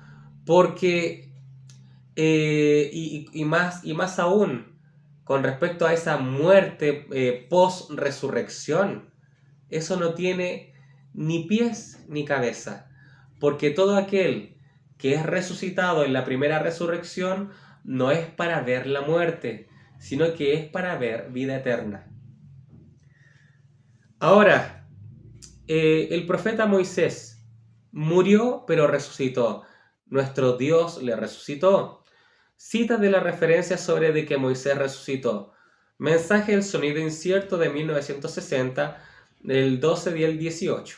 porque, y más aún, con respecto a esa muerte post-resurrección, eso no tiene ni pies ni cabeza, porque todo aquel que es resucitado en la primera resurrección no es para ver la muerte, sino que es para ver vida eterna. Ahora, el profeta Moisés murió pero resucitó. Nuestro Dios le resucitó. Citas de la referencia sobre de que Moisés resucitó. Mensaje del sonido incierto de 1960, del 12-18.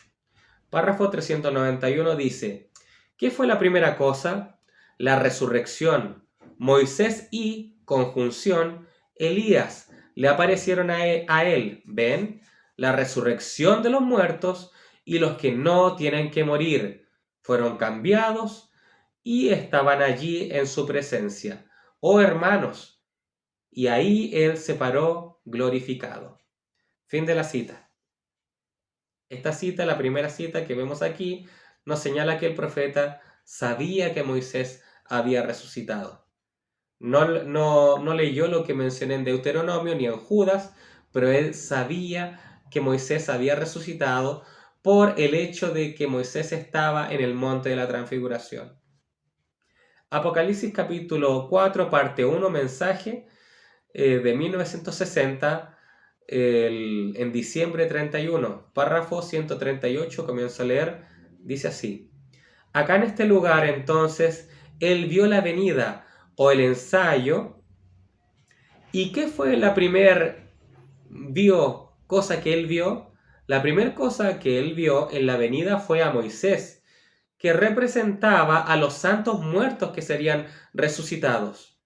Párrafo 391 dice: ¿qué fue la primera cosa? La resurrección. Moisés y, conjunción, Elías le aparecieron a él. ¿Ven? La resurrección de los muertos y los que no tienen que morir fueron cambiados y estaban allí en su presencia. Oh hermanos, y ahí él se paró glorificado. Fin de la cita. Esta cita, la primera cita que vemos aquí, nos señala que el profeta sabía que Moisés había resucitado. No leyó lo que mencioné en Deuteronomio ni en Judas, pero él sabía que Moisés había resucitado por el hecho de que Moisés estaba en el monte de la transfiguración. Apocalipsis capítulo 4, parte 1, mensaje de 1960, en diciembre 31, párrafo 138, comienzo a leer, dice así: acá en este lugar entonces él vio la venida o el ensayo. ¿Y qué fue la cosa que él vio? La primera cosa que él vio en la venida fue a Moisés, que representaba a los santos muertos que serían resucitados.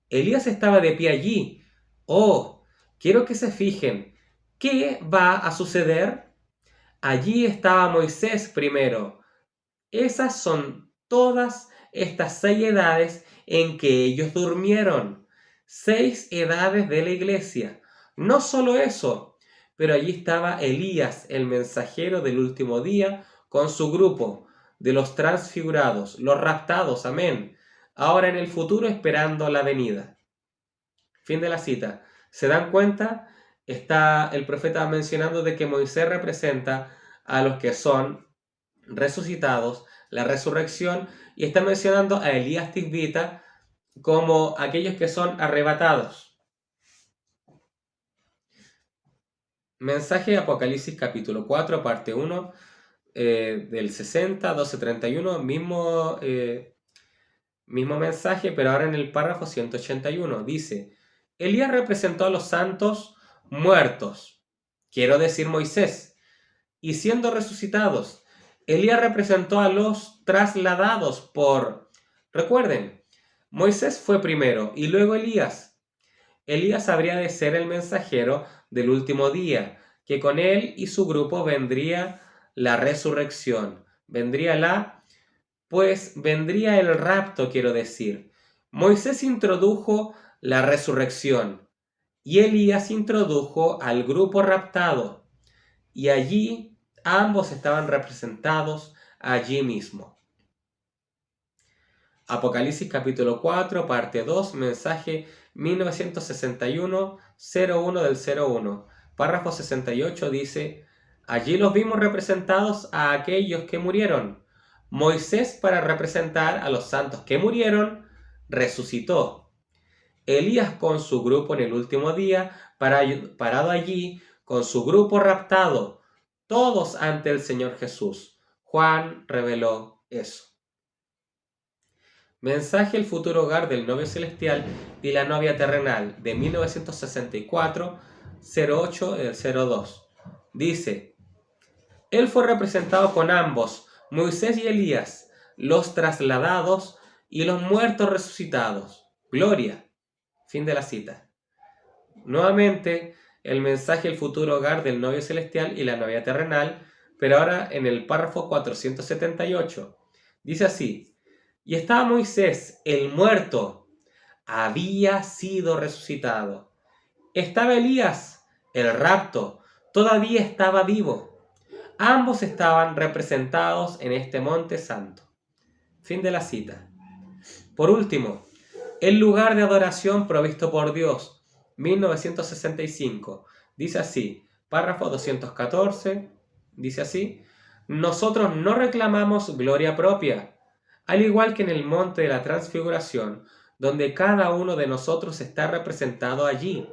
Elías estaba de pie allí. Oh, quiero que se fijen. ¿Qué va a suceder? Allí estaba Moisés primero. Esas son todas estas 6 edades en que ellos durmieron. 6 edades de la iglesia. No solo eso, pero allí estaba Elías, el mensajero del último día, con su grupo de los transfigurados, los raptados, amén, ahora en el futuro esperando la venida. Fin de la cita. ¿Se dan cuenta? Está el profeta mencionando de que Moisés representa a los que son resucitados, la resurrección, y está mencionando a Elías Tisbita como aquellos que son arrebatados. Mensaje de Apocalipsis capítulo 4, parte 1, del 60, 12:31, mismo mensaje, pero ahora en el párrafo 181. Dice, Elías representó a los santos muertos, quiero decir Moisés, y siendo resucitados. Elías representó a los trasladados por... Recuerden, Moisés fue primero y luego Elías. Elías habría de ser el mensajero del último día, que con él y su grupo vendría la resurrección, vendría el rapto, quiero decir. Moisés introdujo la resurrección y Elías introdujo al grupo raptado, y allí ambos estaban representados allí mismo. Apocalipsis capítulo 4, parte 2, mensaje 1961-01 del 01. Párrafo 68 dice, allí los vimos representados a aquellos que murieron. Moisés, para representar a los santos que murieron, resucitó. Elías con su grupo en el último día, parado allí, con su grupo raptado, todos ante el Señor Jesús. Juan reveló eso. Mensaje El futuro hogar del novio celestial y la novia terrenal, de 1964, 08-02. Dice, él fue representado con ambos, Moisés y Elías, los trasladados y los muertos resucitados. Gloria. Fin de la cita. Nuevamente, el mensaje El futuro hogar del novio celestial y la novia terrenal, pero ahora en el párrafo 478. Dice así, y estaba Moisés, el muerto, había sido resucitado. Estaba Elías, el rapto, todavía estaba vivo. Ambos estaban representados en este monte santo. Fin de la cita. Por último, el lugar de adoración provisto por Dios, 1965. Dice así, párrafo 214, dice así, nosotros no reclamamos gloria propia, al igual que en el monte de la transfiguración, donde cada uno de nosotros está representado allí.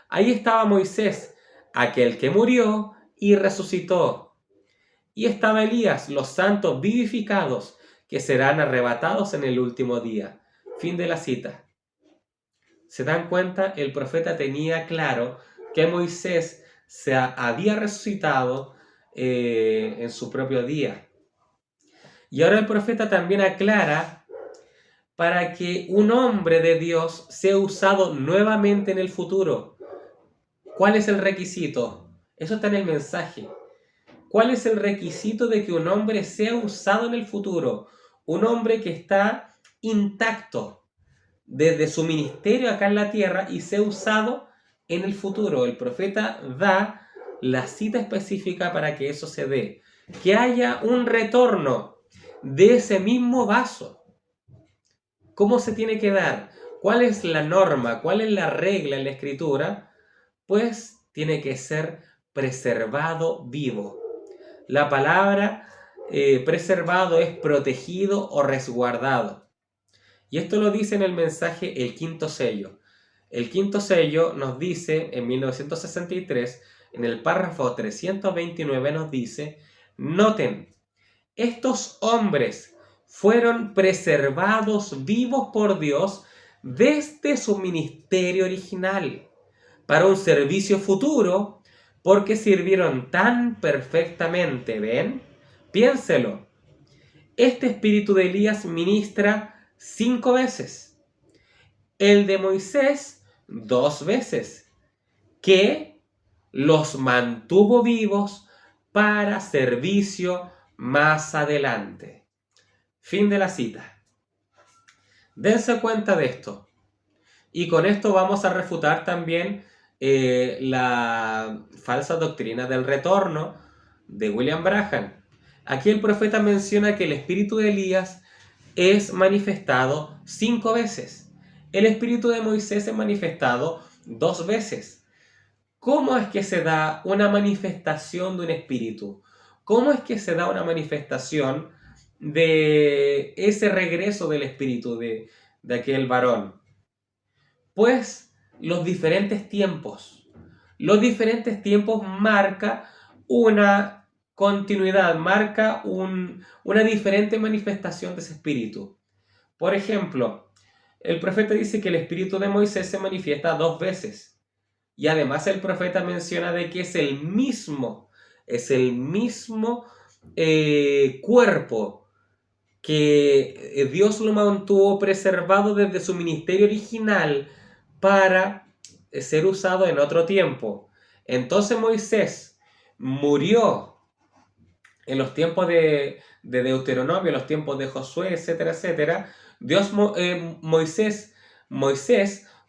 Ahí estaba Moisés, aquel que murió y resucitó. Y estaba Elías, los santos vivificados, que serán arrebatados en el último día. Fin de la cita. ¿Se dan cuenta? El profeta tenía claro que Moisés se había resucitado en su propio día. Y ahora el profeta también aclara para que un hombre de Dios sea usado nuevamente en el futuro. ¿Cuál es el requisito? Eso está en el mensaje. ¿Cuál es el requisito de que un hombre sea usado en el futuro? Un hombre que está intacto desde su ministerio acá en la tierra y sea usado en el futuro. El profeta da la cita específica para que eso se dé. Que haya un retorno de ese mismo vaso. ¿Cómo se tiene que dar? ¿Cuál es la norma? ¿Cuál es la regla en la escritura? Pues tiene que ser preservado vivo. La palabra preservado es protegido o resguardado. Y esto lo dice en el mensaje El quinto sello. El quinto sello nos dice, en 1963, en el párrafo 329 nos dice, noten, estos hombres fueron preservados vivos por Dios desde su ministerio original para un servicio futuro porque sirvieron tan perfectamente. ¿Ven? Piénselo. Este espíritu de Elías ministra 5 veces. El de Moisés 2 veces. Que los mantuvo vivos para servicio más adelante. Fin de la cita. Dense cuenta de esto. Y con esto vamos a refutar también la falsa doctrina del retorno de William Branham. Aquí el profeta menciona que el espíritu de Elías es manifestado 5 veces. El espíritu de Moisés es manifestado 2 veces. ¿Cómo es que se da una manifestación de un espíritu? ¿Cómo es que se da una manifestación de ese regreso del espíritu de aquel varón? Pues los diferentes tiempos. Los diferentes tiempos marca una continuidad, marca una diferente manifestación de ese espíritu. Por ejemplo, el profeta dice que el espíritu de Moisés se manifiesta 2 veces. Y además el profeta menciona de que es el mismo cuerpo que Dios lo mantuvo preservado desde su ministerio original para ser usado en otro tiempo. Entonces Moisés murió en los tiempos de Deuteronomio, en los tiempos de Josué, etcétera, etcétera. Moisés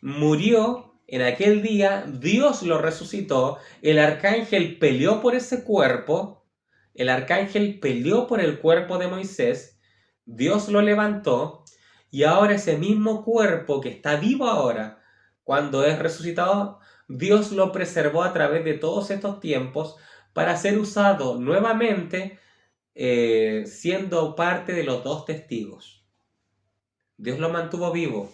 murió en aquel día, Dios lo resucitó, el arcángel peleó por ese cuerpo, el arcángel peleó por el cuerpo de Moisés, Dios lo levantó, y ahora ese mismo cuerpo que está vivo ahora, cuando es resucitado, Dios lo preservó a través de todos estos tiempos para ser usado nuevamente, siendo parte de los 2 testigos. Dios lo mantuvo vivo.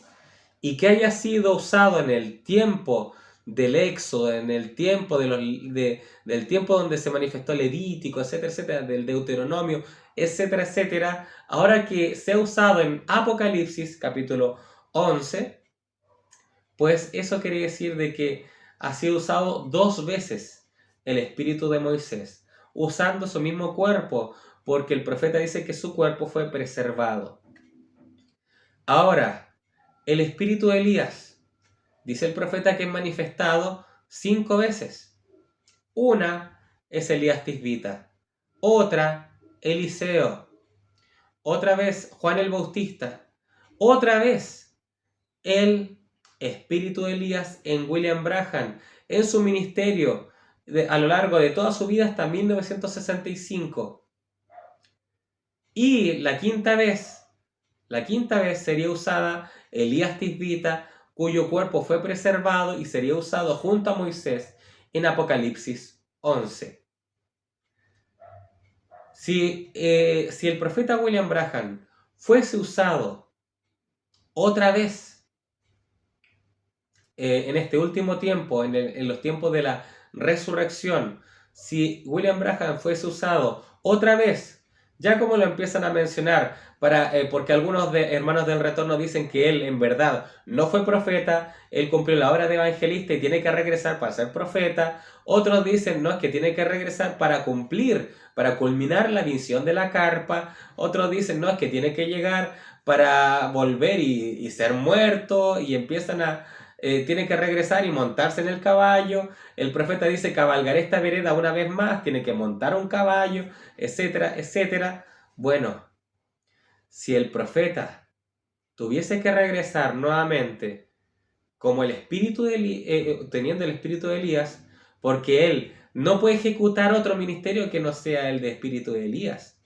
Y que haya sido usado en el tiempo del Éxodo, en el tiempo del tiempo donde se manifestó Levítico, etcétera, etcétera, del Deuteronomio, etcétera, etcétera, ahora que sea usado en Apocalipsis capítulo 11, pues eso quiere decir de que ha sido usado 2 veces el espíritu de Moisés, usando su mismo cuerpo, porque el profeta dice que su cuerpo fue preservado. Ahora, el espíritu de Elías, dice el profeta que es manifestado 5 veces. Una es Elías Tisbita, otra Eliseo, otra vez Juan el Bautista, otra vez el espíritu de Elías en William Branham, en su ministerio a lo largo de toda su vida hasta 1965. Y la quinta vez sería usada Elías Tisbita, cuyo cuerpo fue preservado y sería usado junto a Moisés en Apocalipsis 11. Si el profeta William Branham fuese usado otra vez en este último tiempo, en los tiempos de la resurrección, si William Branham fuese usado otra vez, ya como lo empiezan a mencionar, porque algunos hermanos del retorno dicen que él en verdad no fue profeta, él cumplió la obra de evangelista y tiene que regresar para ser profeta. Otros dicen no, es que tiene que regresar para culminar la visión de la carpa. Otros dicen no, es que tiene que llegar para volver y ser muerto, y empiezan tiene que regresar y montarse en el caballo. El profeta dice cabalgaré esta vereda una vez más, tiene que montar un caballo, etcétera, etcétera. Bueno, si el profeta tuviese que regresar nuevamente como el espíritu teniendo el espíritu de Elías, porque él no puede ejecutar otro ministerio que no sea el de espíritu de Elías.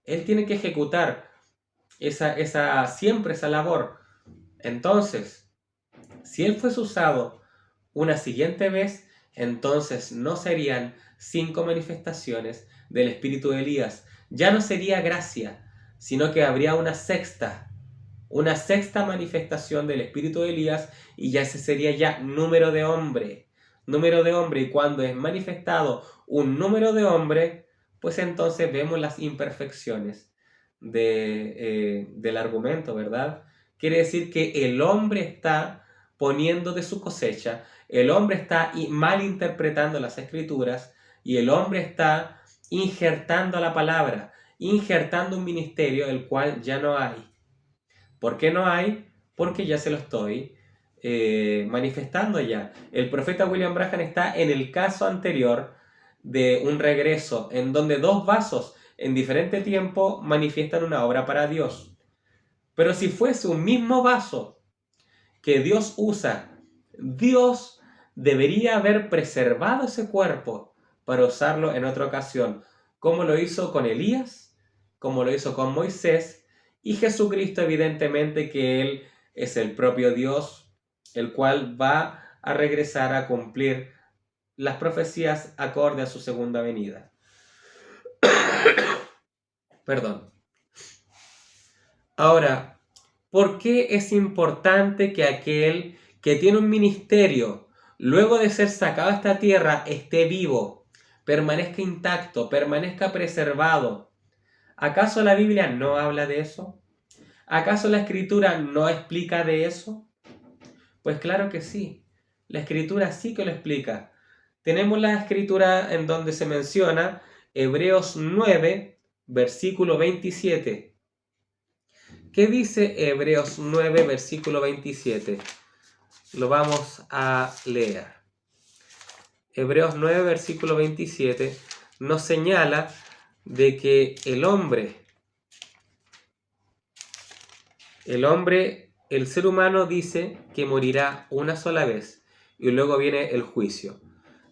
Él tiene que ejecutar siempre esa labor. Entonces, si él fuese usado una siguiente vez, entonces no serían 5 manifestaciones del espíritu de Elías. Ya no sería gracia, sino que habría una sexta manifestación del espíritu de Elías, y ya ese sería ya número de hombre. Y cuando es manifestado un número de hombre, pues entonces vemos las imperfecciones del argumento, ¿verdad? Quiere decir que el hombre está poniendo de su cosecha, el hombre está malinterpretando las escrituras, y el hombre está injertando la palabra, injertando un ministerio el cual ya no hay. ¿Por qué no hay? Porque ya se lo estoy manifestando ya. El profeta William Branham está en el caso anterior de un regreso, en donde 2 vasos en diferente tiempo manifiestan una obra para Dios. Pero si fuese un mismo vaso que Dios usa, Dios debería haber preservado ese cuerpo para usarlo en otra ocasión, como lo hizo con Elías, como lo hizo con Moisés, y Jesucristo, evidentemente que Él es el propio Dios, el cual va a regresar a cumplir las profecías acorde a su segunda venida. Perdón. Ahora, ¿por qué es importante que aquel que tiene un ministerio, luego de ser sacado a esta tierra, esté vivo? permanezca intacto, permanezca preservado. ¿Acaso la Biblia no habla de eso? ¿Acaso la Escritura no explica de eso? Pues claro que sí, la Escritura sí que lo explica. Tenemos la Escritura en donde se menciona Hebreos 9, versículo 27. ¿Qué dice Hebreos 9, versículo 27? Lo vamos a leer. Hebreos 9, versículo 27 nos señala de que el ser humano dice que morirá una sola vez y luego viene el juicio.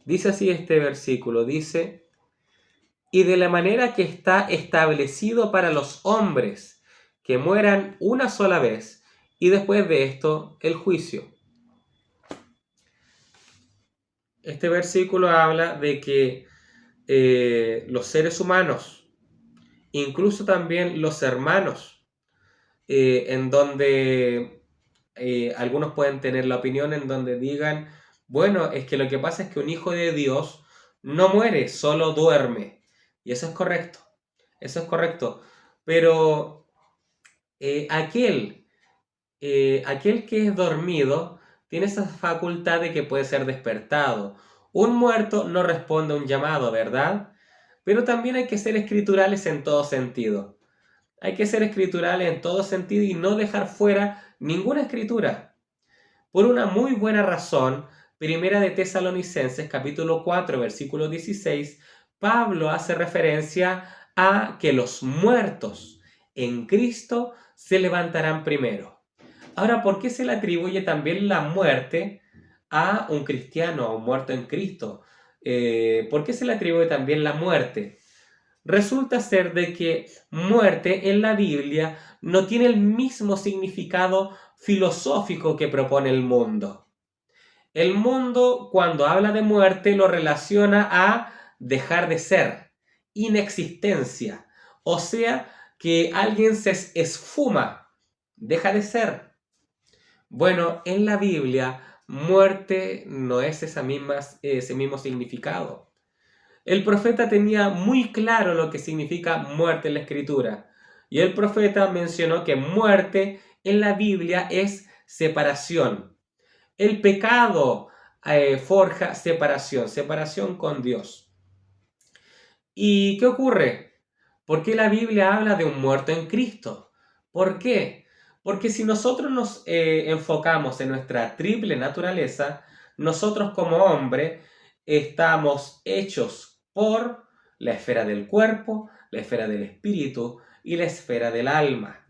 Dice así este versículo, dice, y de la manera que está establecido para los hombres que mueran una sola vez y después de esto el juicio. Este versículo habla de que los seres humanos, incluso también los hermanos, en donde algunos pueden tener la opinión en donde digan, bueno, es que lo que pasa es que un hijo de Dios no muere, solo duerme. Y eso es correcto. Pero aquel que es dormido tiene esa facultad de que puede ser despertado. Un muerto no responde a un llamado, ¿verdad? Pero también hay que ser escriturales en todo sentido. Hay que ser escriturales en todo sentido y no dejar fuera ninguna escritura. Por una muy buena razón, Primera de Tesalonicenses, capítulo 4, versículo 16, Pablo hace referencia a que los muertos en Cristo se levantarán primero. Ahora, ¿por qué se le atribuye también la muerte a un cristiano, a un muerto en Cristo? ¿Por qué se le atribuye también la muerte? Resulta ser de que muerte en la Biblia no tiene el mismo significado filosófico que propone el mundo. El mundo, cuando habla de muerte, lo relaciona a dejar de ser, inexistencia, o sea, que alguien se esfuma, deja de ser. Bueno, en la Biblia, muerte no es ese mismo significado. El profeta tenía muy claro lo que significa muerte en la Escritura. Y el profeta mencionó que muerte en la Biblia es separación. El pecado forja separación con Dios. ¿Y qué ocurre? ¿Por qué la Biblia habla de un muerto en Cristo? ¿Por qué? Porque si nosotros nos enfocamos en nuestra triple naturaleza, nosotros como hombre estamos hechos por la esfera del cuerpo, la esfera del espíritu y la esfera del alma.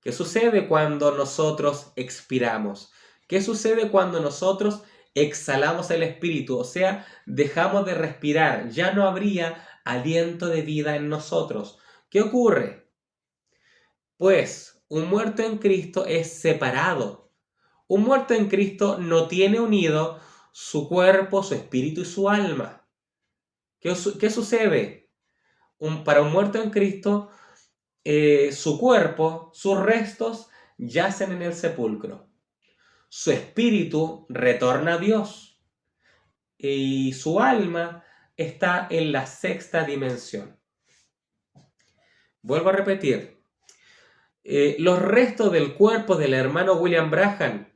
¿Qué sucede cuando nosotros expiramos? ¿Qué sucede cuando nosotros exhalamos el espíritu? O sea, dejamos de respirar, ya no habría aliento de vida en nosotros. ¿Qué ocurre? Pues un muerto en Cristo es separado. Un muerto en Cristo no tiene unido su cuerpo, su espíritu y su alma. ¿Qué sucede? Para un muerto en Cristo, su cuerpo, sus restos yacen en el sepulcro. Su espíritu retorna a Dios y su alma está en la sexta dimensión. Vuelvo a repetir, los restos del cuerpo del hermano William Branham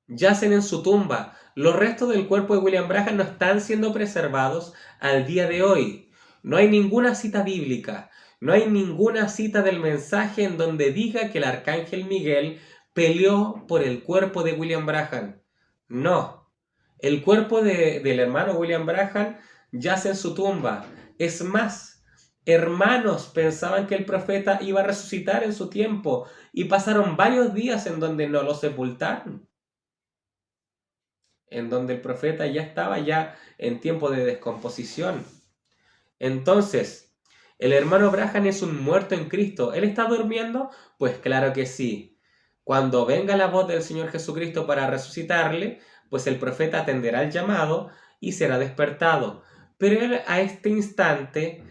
yacen en su tumba. Los restos del cuerpo de William Branham no están siendo preservados al día de hoy. No hay ninguna cita bíblica, no hay ninguna cita del mensaje en donde diga que el arcángel Miguel peleó por el cuerpo de William Branham. No, el cuerpo del hermano William Branham yace en su tumba. Es más, hermanos pensaban que el profeta iba a resucitar en su tiempo y pasaron varios días en donde no lo sepultaron, en donde el profeta ya estaba en tiempo de descomposición. Entonces, ¿el hermano Branham es un muerto en Cristo? ¿Él está durmiendo? Pues claro que sí. Cuando venga la voz del Señor Jesucristo para resucitarle, pues el profeta atenderá el llamado y será despertado. Pero él a este instante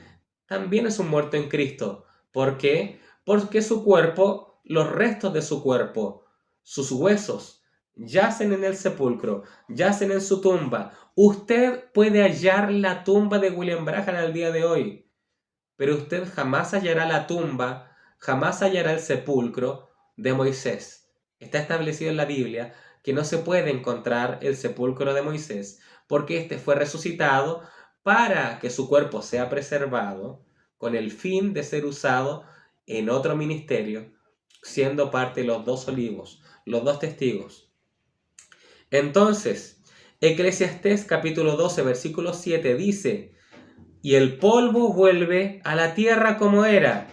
también es un muerto en Cristo. ¿Por qué? Porque su cuerpo, los restos de su cuerpo, sus huesos, yacen en el sepulcro, yacen en su tumba. Usted puede hallar la tumba de William Branham al día de hoy, pero usted jamás hallará la tumba, jamás hallará el sepulcro de Moisés. Está establecido en la Biblia que no se puede encontrar el sepulcro de Moisés, porque éste fue resucitado para que su cuerpo sea preservado, con el fin de ser usado en otro ministerio, siendo parte de los dos olivos, los dos testigos. Entonces, Eclesiastés capítulo 12, versículo 7 dice: y el polvo vuelve a la tierra como era,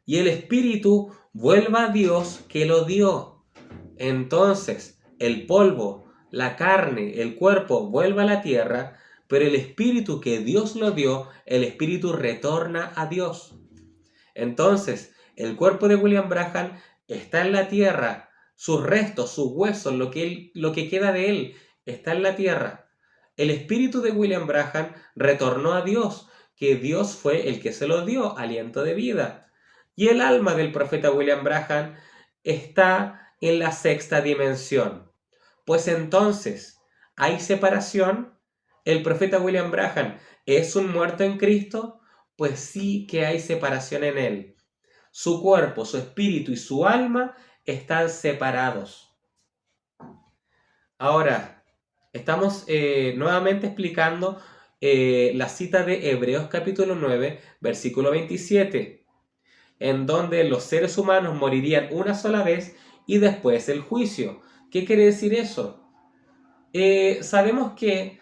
y el espíritu vuelva a Dios que lo dio. Entonces, el polvo, la carne, el cuerpo vuelve a la tierra, pero el espíritu que Dios lo dio, el espíritu retorna a Dios. Entonces, el cuerpo de William Branham está en la tierra, sus restos, sus huesos, lo que queda de él, está en la tierra. El espíritu de William Branham retornó a Dios, que Dios fue el que se lo dio, aliento de vida. Y el alma del profeta William Branham está en la sexta dimensión. Pues entonces, ¿hay separación? ¿El profeta William Branham es un muerto en Cristo? Pues sí que hay separación en él. Su cuerpo, su espíritu y su alma están separados. Ahora, estamos nuevamente explicando la cita de Hebreos capítulo 9, versículo 27, en donde los seres humanos morirían una sola vez y después el juicio. ¿Qué quiere decir eso? Sabemos que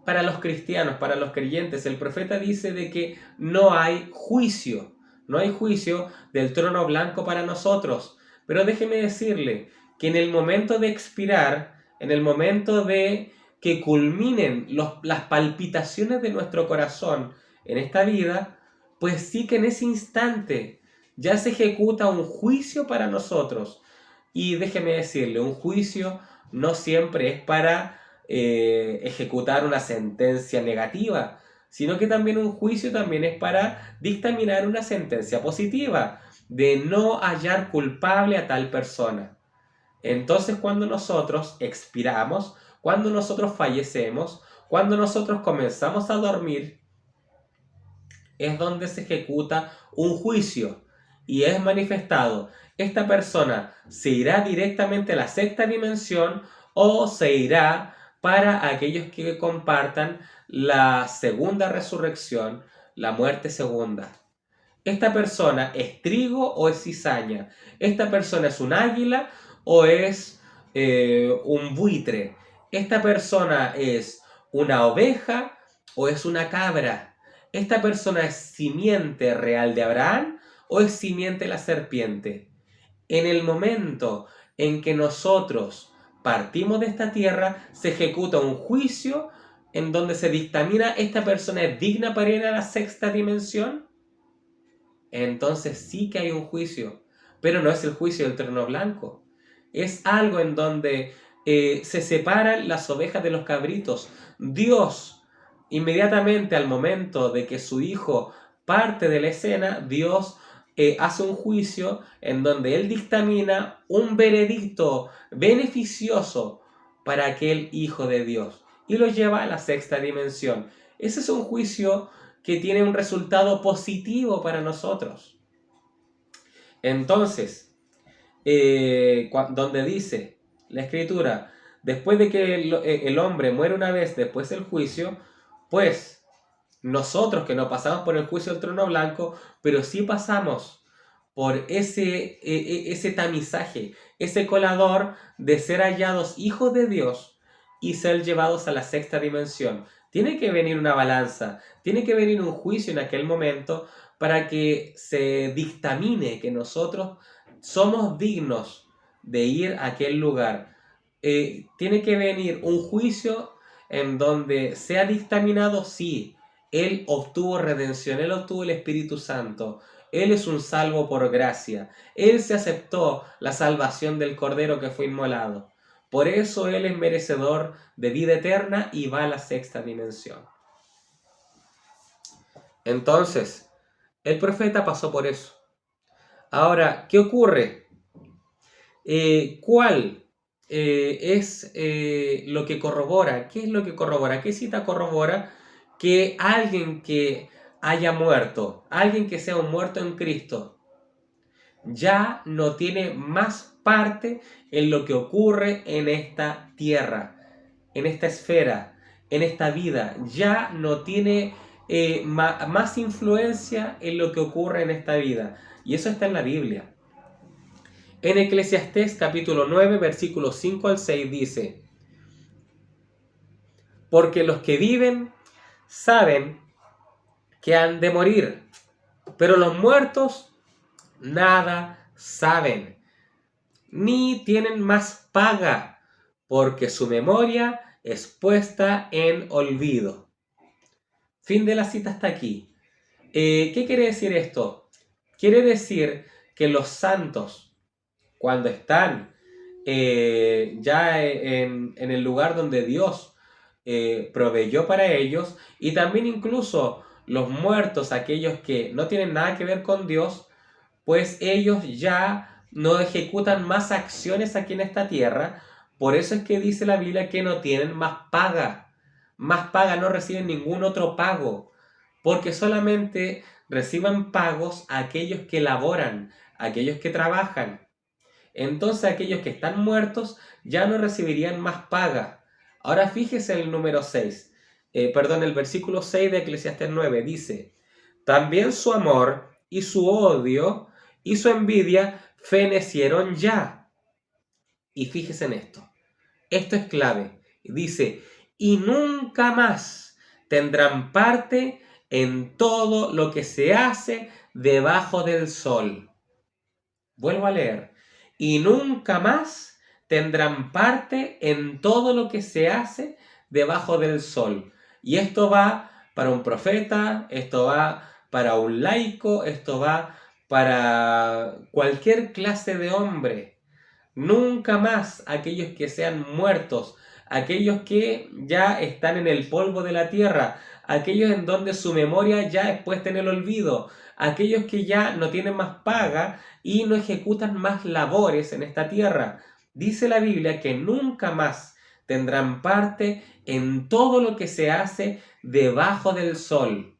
para los cristianos, para los creyentes, el profeta dice de que no hay juicio, no hay juicio del trono blanco para nosotros. Pero déjeme decirle que en el momento de expirar, en el momento de que culminen las palpitaciones de nuestro corazón en esta vida, pues sí que en ese instante ya se ejecuta un juicio para nosotros. Y déjeme decirle, un juicio no siempre es para ejecutar una sentencia negativa, sino que también un juicio también es para dictaminar una sentencia positiva, de no hallar culpable a tal persona. Entonces, cuando nosotros expiramos, cuando nosotros fallecemos, cuando nosotros comenzamos a dormir, es donde se ejecuta un juicio y es manifestado. Esta persona se irá directamente a la sexta dimensión o se irá para aquellos que compartan la segunda resurrección, la muerte segunda. ¿Esta persona es trigo o es cizaña? ¿Esta persona es un águila o es un buitre? ¿Esta persona es una oveja o es una cabra? ¿Esta persona es simiente real de Abraham o es simiente de la serpiente? En el momento en que nosotros partimos de esta tierra, se ejecuta un juicio en donde se dictamina esta persona es digna para ir a la sexta dimensión. Entonces sí que hay un juicio, pero no es el juicio del trono blanco. Es algo en donde se separan las ovejas de los cabritos. Dios, inmediatamente al momento de que su hijo parte de la escena, Dios hace un juicio en donde Él dictamina un veredicto beneficioso para aquel hijo de Dios y lo lleva a la sexta dimensión. Ese es un juicio que tiene un resultado positivo para nosotros. Entonces, donde dice la escritura, después de que el hombre muere una vez después del juicio, pues nosotros que no pasamos por el juicio del trono blanco, pero sí pasamos por ese tamizaje, ese colador de ser hallados hijos de Dios y ser llevados a la sexta dimensión. Tiene que venir una balanza, tiene que venir un juicio en aquel momento para que se dictamine que nosotros somos dignos de ir a aquel lugar. Tiene que venir un juicio en donde sea dictaminado si Él obtuvo redención, Él obtuvo el Espíritu Santo, Él es un salvo por gracia, Él se aceptó la salvación del Cordero que fue inmolado. Por eso Él es merecedor de vida eterna y va a la sexta dimensión. Entonces, el profeta pasó por eso. Ahora, ¿qué ocurre? ¿Cuál es lo que corrobora. ¿Qué es lo que corrobora? ¿Qué cita corrobora? Que alguien que haya muerto, alguien que sea un muerto en Cristo, ya no tiene más parte en lo que ocurre en esta tierra, en esta esfera, en esta vida. Ya no tiene más influencia en lo que ocurre en esta vida. Y eso está en la Biblia. En Eclesiastés capítulo 9, versículos 5 al 6 dice: porque los que viven saben que han de morir, pero los muertos nada saben, ni tienen más paga, porque su memoria es puesta en olvido. Fin de la cita hasta aquí. ¿Qué quiere decir esto? Quiere decir que los santos, cuando están ya en el lugar donde Dios proveyó para ellos, y también incluso los muertos, aquellos que no tienen nada que ver con Dios, pues ellos ya no ejecutan más acciones aquí en esta tierra. Por eso es que dice la Biblia que no tienen más paga, no reciben ningún otro pago, porque solamente reciban pagos aquellos que laboran, aquellos que trabajan. Entonces aquellos que están muertos ya no recibirían más paga. Ahora fíjese el número 6, el versículo 6 de Eclesiastés 9 dice: también su amor y su odio y su envidia fenecieron ya. Y fíjese en esto es clave. Dice: y nunca más tendrán parte en todo lo que se hace debajo del sol. Vuelvo a leer: y nunca más tendrán parte en todo lo que se hace debajo del sol. Y esto va para un profeta, esto va para un laico, esto va para cualquier clase de hombre. Nunca más aquellos que sean muertos, aquellos que ya están en el polvo de la tierra, aquellos en donde su memoria ya es puesta en el olvido, aquellos que ya no tienen más paga y no ejecutan más labores en esta tierra. Dice la Biblia que nunca más tendrán parte en todo lo que se hace debajo del sol.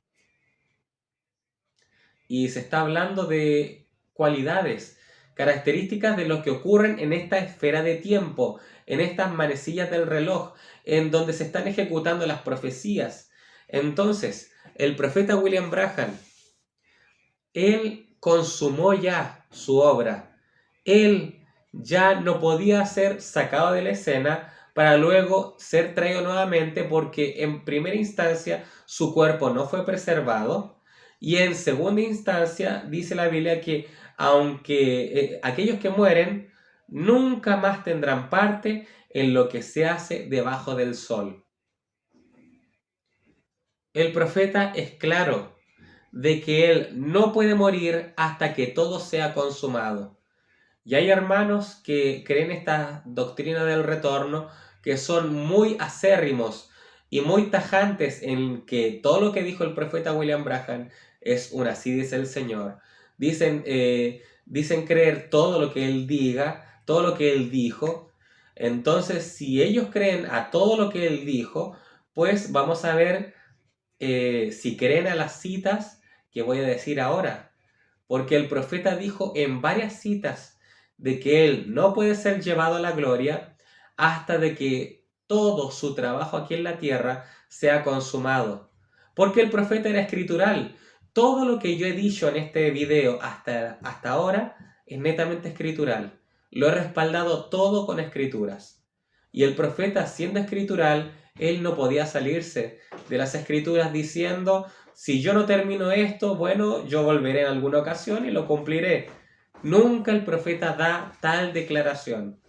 Y se está hablando de cualidades, características de lo que ocurren en esta esfera de tiempo, en estas manecillas del reloj, en donde se están ejecutando las profecías. Entonces, el profeta William Branham, él consumó ya su obra. Él ya no podía ser sacado de la escena para luego ser traído nuevamente, porque en primera instancia su cuerpo no fue preservado, y en segunda instancia dice la Biblia que aunque aquellos que mueren nunca más tendrán parte en lo que se hace debajo del sol. El profeta es claro de que él no puede morir hasta que todo sea consumado. Y hay hermanos que creen esta doctrina del retorno, que son muy acérrimos y muy tajantes en que todo lo que dijo el profeta William Branham es un así dice el Señor. Dicen creer todo lo que él diga, todo lo que él dijo. Entonces, si ellos creen a todo lo que él dijo, pues vamos a ver si creen a las citas que voy a decir ahora. Porque el profeta dijo en varias citas de que él no puede ser llevado a la gloria hasta de que todo su trabajo aquí en la tierra sea consumado. Porque el profeta era escritural. Todo lo que yo he dicho en este video hasta ahora es netamente escritural. Lo he respaldado todo con escrituras. Y el profeta, siendo escritural, él no podía salirse de las escrituras diciendo: si yo no termino esto, bueno, yo volveré en alguna ocasión y lo cumpliré. Nunca el profeta da tal declaración,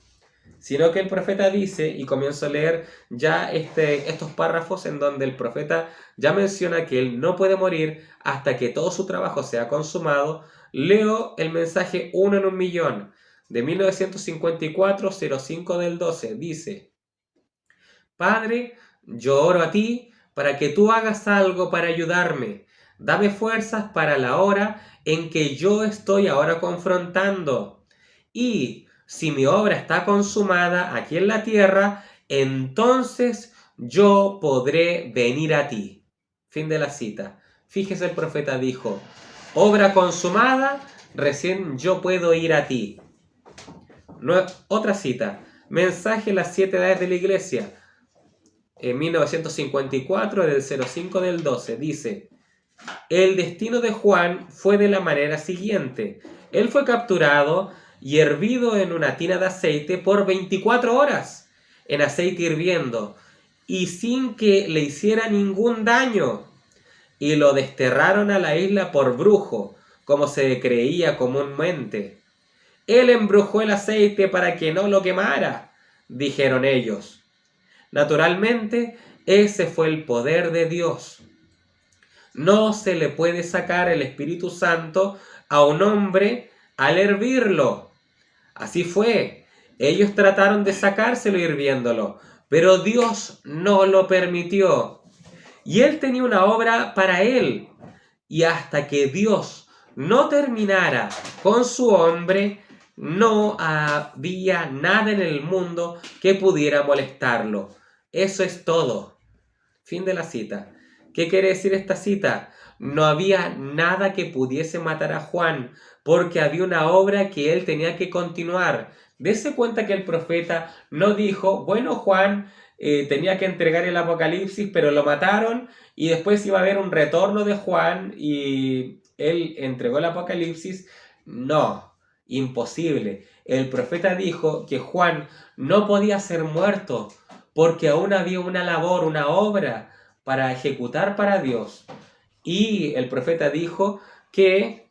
sino que el profeta dice, y comienzo a leer ya estos párrafos en donde el profeta ya menciona que él no puede morir hasta que todo su trabajo sea consumado. Leo el mensaje 1 en un millón de 1954, 05 del 12. Dice: Padre, yo oro a ti para que tú hagas algo para ayudarme. Dame fuerzas para la hora en que yo estoy ahora confrontando. Y si mi obra está consumada aquí en la tierra, entonces yo podré venir a ti. Fin de la cita. Fíjese, el profeta dijo, obra consumada, recién yo puedo ir a ti. Otra cita. Mensaje Las 7 edades de la iglesia. En 1954, del 05 del 12, dice: el destino de Juan fue de la manera siguiente. Él fue capturado y hervido en una tina de aceite por 24 horas, en aceite hirviendo, y sin que le hiciera ningún daño. Y lo desterraron a la isla por brujo, como se creía comúnmente. Él embrujó el aceite para que no lo quemara, dijeron ellos. Naturalmente, ese fue el poder de Dios. No se le puede sacar el Espíritu Santo a un hombre al hervirlo. Así fue. Ellos trataron de sacárselo hirviéndolo, pero Dios no lo permitió. Y él tenía una obra para él. Y hasta que Dios no terminara con su hombre, no había nada en el mundo que pudiera molestarlo. Eso es todo. Fin de la cita. ¿Qué quiere decir esta cita? No había nada que pudiese matar a Juan, porque había una obra que él tenía que continuar. Dese cuenta que el profeta no dijo, bueno, Juan tenía que entregar el Apocalipsis, pero lo mataron, y después iba a haber un retorno de Juan y él entregó el Apocalipsis. No, imposible. El profeta dijo que Juan no podía ser muerto, porque aún había una labor, una obra para ejecutar para Dios. Y el profeta dijo que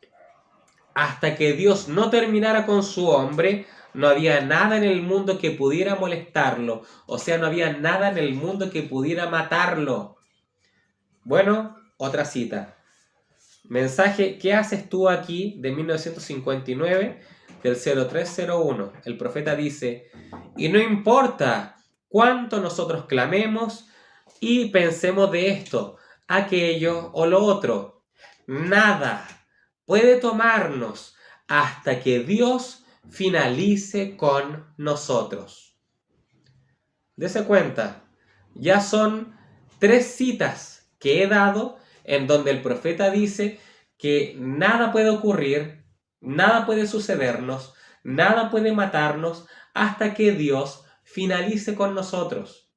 hasta que Dios no terminara con su hombre, no había nada en el mundo que pudiera molestarlo. O sea, no había nada en el mundo que pudiera matarlo. Bueno, otra cita. Mensaje, ¿qué haces tú aquí? De 1959, del 0301. El profeta dice, y no importa cuánto nosotros clamemos y pensemos de esto, aquello o lo otro, nada puede tomarnos hasta que Dios finalice con nosotros. Dese cuenta, ya son 3 citas que he dado en donde el profeta dice que nada puede ocurrir, nada puede sucedernos, nada puede matarnos hasta que Dios finalice con nosotros.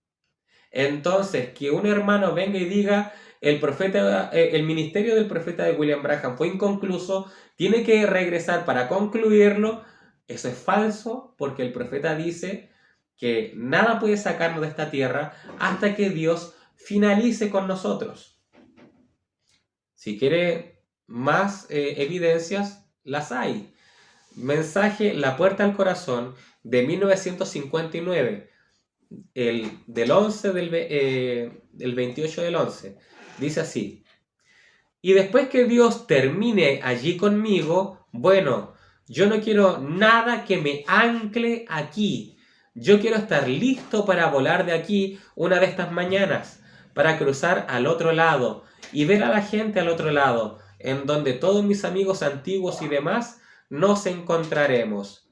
Entonces, que un hermano venga y diga el ministerio del profeta de William Branham fue inconcluso, tiene que regresar para concluirlo, eso es falso, porque el profeta dice que nada puede sacarnos de esta tierra hasta que Dios finalice con nosotros. Si quiere más evidencias, las hay. Mensaje La Puerta al Corazón, de 1959, del 11 del 28 del 11. Dice así: y después que Dios termine allí conmigo, bueno, yo no quiero nada que me ancle aquí. Yo quiero estar listo para volar de aquí una de estas mañanas, para cruzar al otro lado y ver a la gente al otro lado, en donde todos mis amigos antiguos y demás nos encontraremos.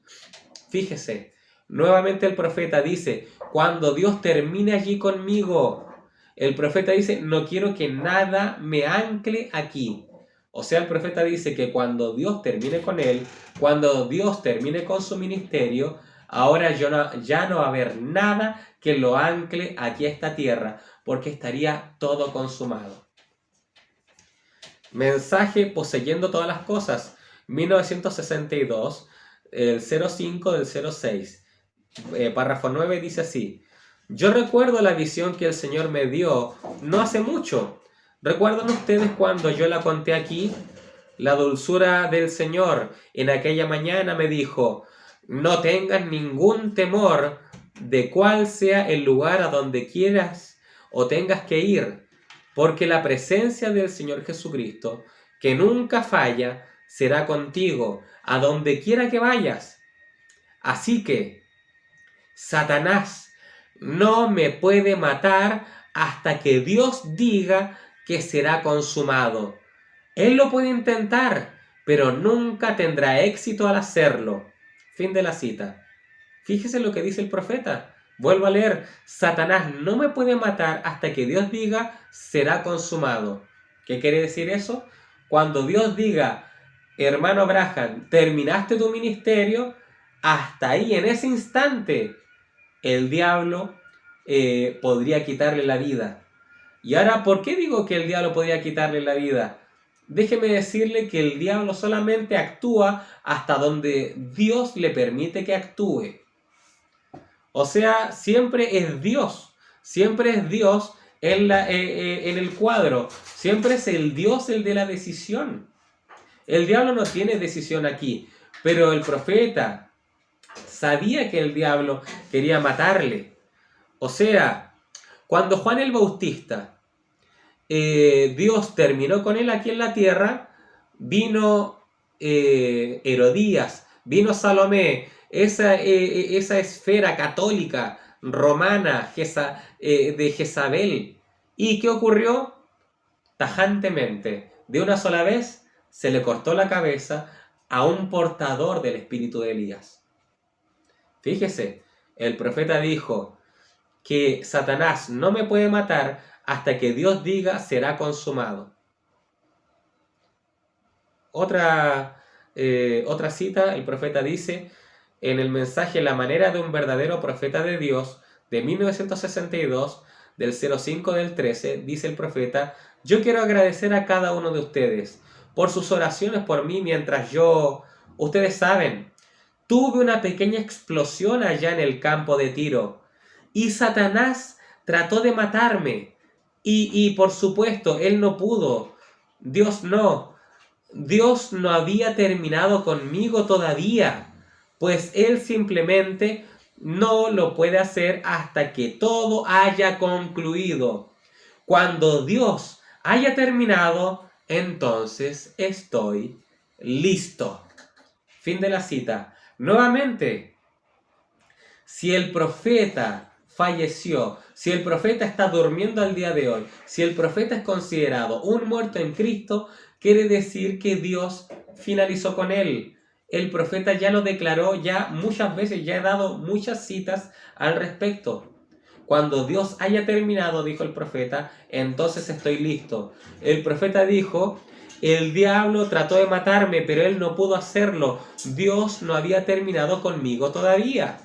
Fíjese, nuevamente el profeta dice, cuando Dios termine allí conmigo, el profeta dice, no quiero que nada me ancle aquí. O sea, el profeta dice que cuando Dios termine con él, cuando Dios termine con su ministerio, ahora ya no va a haber nada que lo ancle aquí a esta tierra, porque estaría todo consumado. Mensaje Poseyendo todas las cosas, 1962, el 05 del 06. Párrafo 9 dice así: yo recuerdo la visión que el Señor me dio no hace mucho. ¿Recuerdan ustedes cuando yo la conté aquí? La dulzura del Señor en aquella mañana me dijo, no tengas ningún temor de cuál sea el lugar a donde quieras o tengas que ir, porque la presencia del Señor Jesucristo, que nunca falla, será contigo a donde quiera que vayas. Así que, Satanás no me puede matar hasta que Dios diga que será consumado. Él lo puede intentar, pero nunca tendrá éxito al hacerlo. Fin de la cita. Fíjese lo que dice el profeta. Vuelvo a leer, Satanás no me puede matar hasta que Dios diga, será consumado. ¿Qué quiere decir eso? Cuando Dios diga, hermano Abraham, terminaste tu ministerio, hasta ahí, en ese instante, el diablo podría quitarle la vida. Y ahora, ¿por qué digo que el diablo podría quitarle la vida? Déjeme decirle que el diablo solamente actúa hasta donde Dios le permite que actúe. O sea, siempre es Dios en el cuadro, siempre es el Dios el de la decisión. El diablo no tiene decisión aquí, pero el profeta sabía que el diablo quería matarle. O sea, cuando Juan el Bautista, Dios terminó con él aquí en la tierra, vino Herodías, vino Salomé, esa esfera católica romana de Jezabel. ¿Y qué ocurrió? Tajantemente, de una sola vez, se le cortó la cabeza a un portador del espíritu de Elías. Fíjese, el profeta dijo que Satanás no me puede matar hasta que Dios diga será consumado. Otra cita, el profeta dice, en el mensaje La manera de un verdadero profeta de Dios, de 1962, del 05 del 13, dice el profeta, yo quiero agradecer a cada uno de ustedes por sus oraciones por mí mientras ustedes saben, tuve una pequeña explosión allá en el campo de Tiro y Satanás trató de matarme y por supuesto, él no pudo, Dios no. Dios no había terminado conmigo todavía, pues Él simplemente no lo puede hacer hasta que todo haya concluido. Cuando Dios haya terminado, entonces estoy listo. Fin de la cita. Nuevamente, si el profeta falleció, si el profeta está durmiendo al día de hoy, si el profeta es considerado un muerto en Cristo, quiere decir que Dios finalizó con él. El profeta ya lo declaró, ya muchas veces, ya he dado muchas citas al respecto. Cuando Dios haya terminado, dijo el profeta, entonces estoy listo. El profeta dijo, el diablo trató de matarme, pero él no pudo hacerlo. Dios no había terminado conmigo todavía.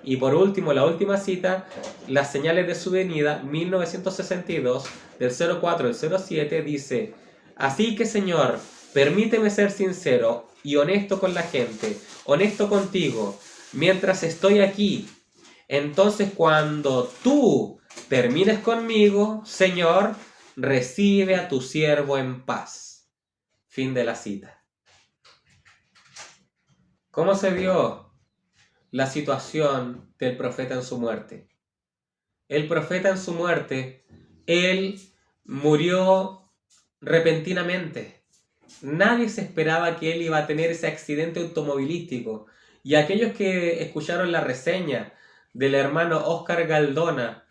Y por último, la última cita, las señales de su venida, 1962, del 04 al 07, dice, así que Señor, permíteme ser sincero y honesto con la gente, honesto contigo, mientras estoy aquí. Entonces cuando tú termines conmigo, Señor, recibe a tu siervo en paz. Fin de la cita. ¿Cómo se dio la situación del profeta en su muerte? El profeta en su muerte, él murió repentinamente. Nadie se esperaba que él iba a tener ese accidente automovilístico. Y aquellos que escucharon la reseña del hermano Oscar Galdona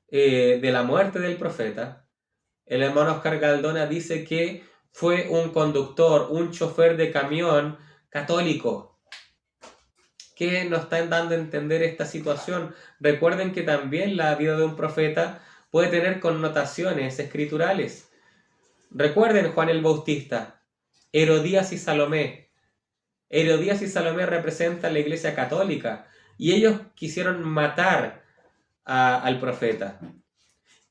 de la muerte del profeta, el hermano Oscar Galdona dice que fue un conductor, un chofer de camión católico. ¿Qué nos están dando a entender esta situación? Recuerden que también la vida de un profeta puede tener connotaciones escriturales. Recuerden Juan el Bautista, Herodías y Salomé. Herodías y Salomé representan la iglesia católica y ellos quisieron matar al profeta.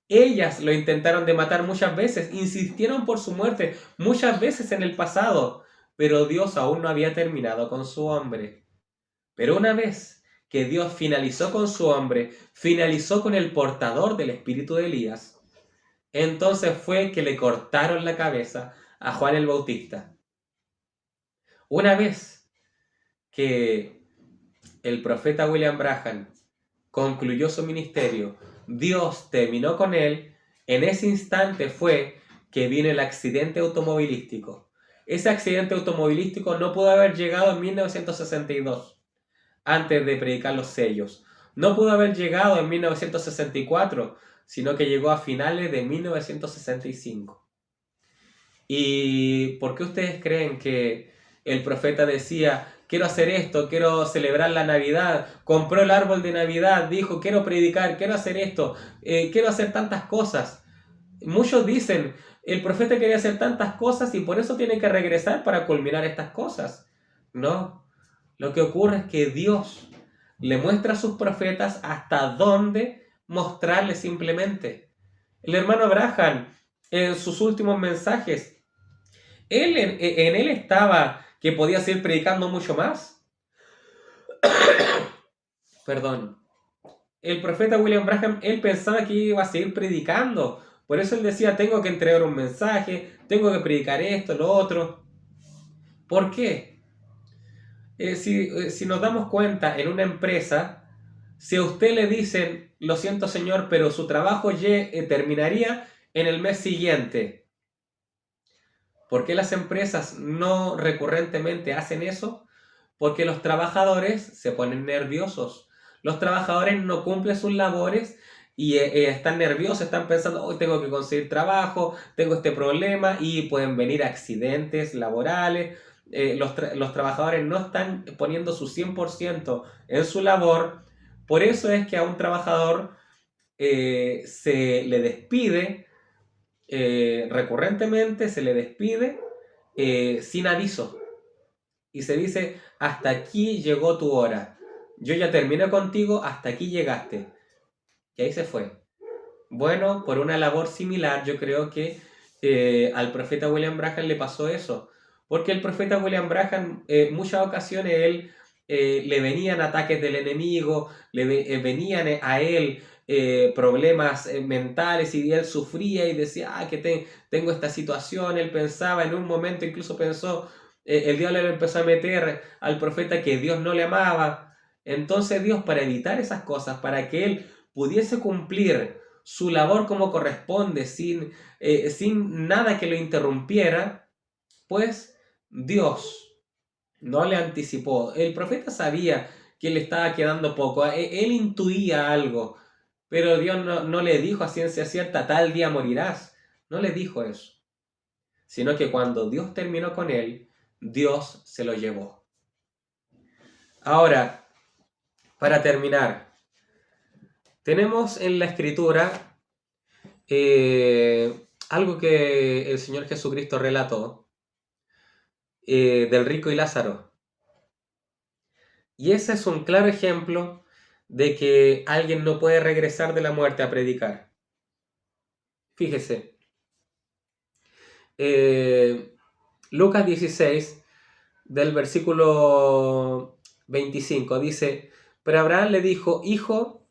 Ellas lo intentaron de matar muchas veces, insistieron por su muerte muchas veces en el pasado, pero Dios aún no había terminado con su hombre. Pero una vez que Dios finalizó con su hombre, finalizó con el portador del espíritu de Elías, entonces fue que le cortaron la cabeza a Juan el Bautista. Una vez que el profeta William Branham concluyó su ministerio, Dios terminó con él, en ese instante fue que vino el accidente automovilístico. Ese accidente automovilístico no pudo haber llegado en 1962, antes de predicar los sellos. No pudo haber llegado en 1964, sino que llegó a finales de 1965. ¿Y por qué ustedes creen que el profeta decía quiero hacer esto, quiero celebrar la Navidad, compró el árbol de Navidad, dijo, quiero predicar, quiero hacer esto, quiero hacer tantas cosas. Muchos dicen, el profeta quería hacer tantas cosas y por eso tiene que regresar para culminar estas cosas. No, lo que ocurre es que Dios le muestra a sus profetas hasta dónde mostrarle simplemente. El hermano Abraham, en sus últimos mensajes, en él estaba que podía seguir predicando mucho más. Perdón. El profeta William Branham, él pensaba que iba a seguir predicando. Por eso él decía, tengo que entregar un mensaje, tengo que predicar esto, lo otro. ¿Por qué? Si nos damos cuenta, en una empresa, si a usted le dicen, lo siento señor, pero su trabajo terminaría en el mes siguiente. ¿Por qué las empresas no recurrentemente hacen eso? Porque los trabajadores se ponen nerviosos. Los trabajadores no cumplen sus labores y están nerviosos, están pensando, hoy tengo que conseguir trabajo, tengo este problema y pueden venir accidentes laborales. Los trabajadores no están poniendo su 100% en su labor. Por eso es que a un trabajador se le despide, recurrentemente se le despide sin aviso. Y se dice, hasta aquí llegó tu hora. Yo ya terminé contigo, hasta aquí llegaste. Y ahí se fue. Bueno, por una labor similar, yo creo que al profeta William Branham le pasó eso. Porque el profeta William Branham, en muchas ocasiones, él le venían ataques del enemigo, venían a él problemas mentales y él sufría y decía, tengo esta situación. Él pensaba, en un momento incluso pensó, el diablo le empezó a meter al profeta que Dios no le amaba. Entonces Dios, para evitar esas cosas, para que él pudiese cumplir su labor como corresponde, sin nada que lo interrumpiera, pues Dios no le anticipó. El profeta sabía que le estaba quedando poco, él intuía algo, pero Dios no le dijo a ciencia cierta, tal día morirás. No le dijo eso, sino que cuando Dios terminó con él, Dios se lo llevó. Ahora, para terminar, tenemos en la Escritura algo que el Señor Jesucristo relató del rico y Lázaro. Y ese es un claro ejemplo de que alguien no puede regresar de la muerte a predicar. Fíjese, Lucas 16, del versículo 25, dice, pero Abraham le dijo, hijo,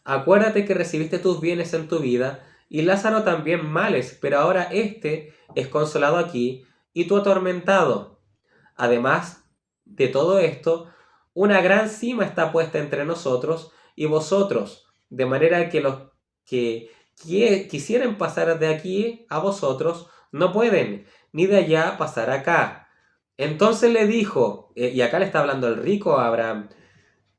acuérdate que recibiste tus bienes en tu vida, y Lázaro también males, pero ahora éste es consolado aquí, y tú atormentado. Además de todo esto, una gran cima está puesta entre nosotros y vosotros, de manera que los que quisieren pasar de aquí a vosotros, no pueden, ni de allá pasar acá. Entonces le dijo, y acá le está hablando el rico a Abraham,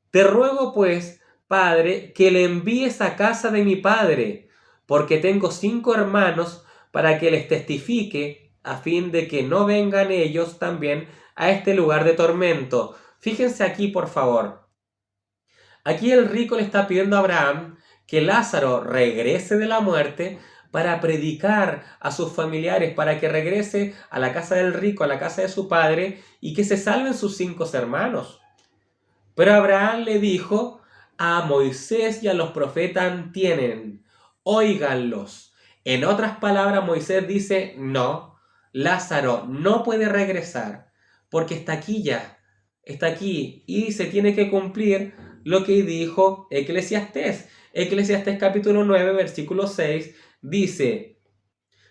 te ruego pues, padre, que le envíes a casa de mi padre, porque tengo 5 hermanos, para que les testifique, a fin de que no vengan ellos también a este lugar de tormento. Fíjense aquí, por favor. Aquí el rico le está pidiendo a Abraham que Lázaro regrese de la muerte para predicar a sus familiares, para que regrese a la casa del rico, a la casa de su padre, y que se salven sus 5 hermanos. Pero Abraham le dijo, a Moisés y a los profetas tienen, óiganlos. En otras palabras, Moisés dice, no, Lázaro no puede regresar, porque está aquí ya, está aquí, y se tiene que cumplir lo que dijo Eclesiastés. Eclesiastés capítulo 9, versículo 6, dice,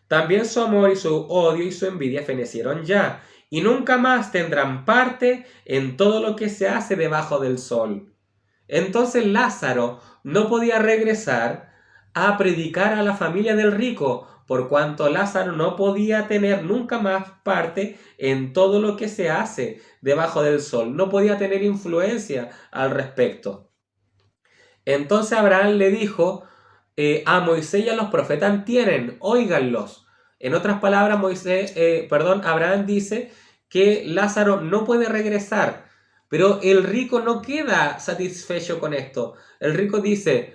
también su amor y su odio y su envidia fenecieron ya, y nunca más tendrán parte en todo lo que se hace debajo del sol. Entonces Lázaro no podía regresar a predicar a la familia del rico, por cuanto Lázaro no podía tener nunca más parte en todo lo que se hace debajo del sol, no podía tener influencia al respecto. Entonces Abraham le dijo, a Moisés y a los profetas tienen, óiganlos. En otras palabras, Abraham dice que Lázaro no puede regresar, Pero el rico no queda satisfecho con esto. El rico dice,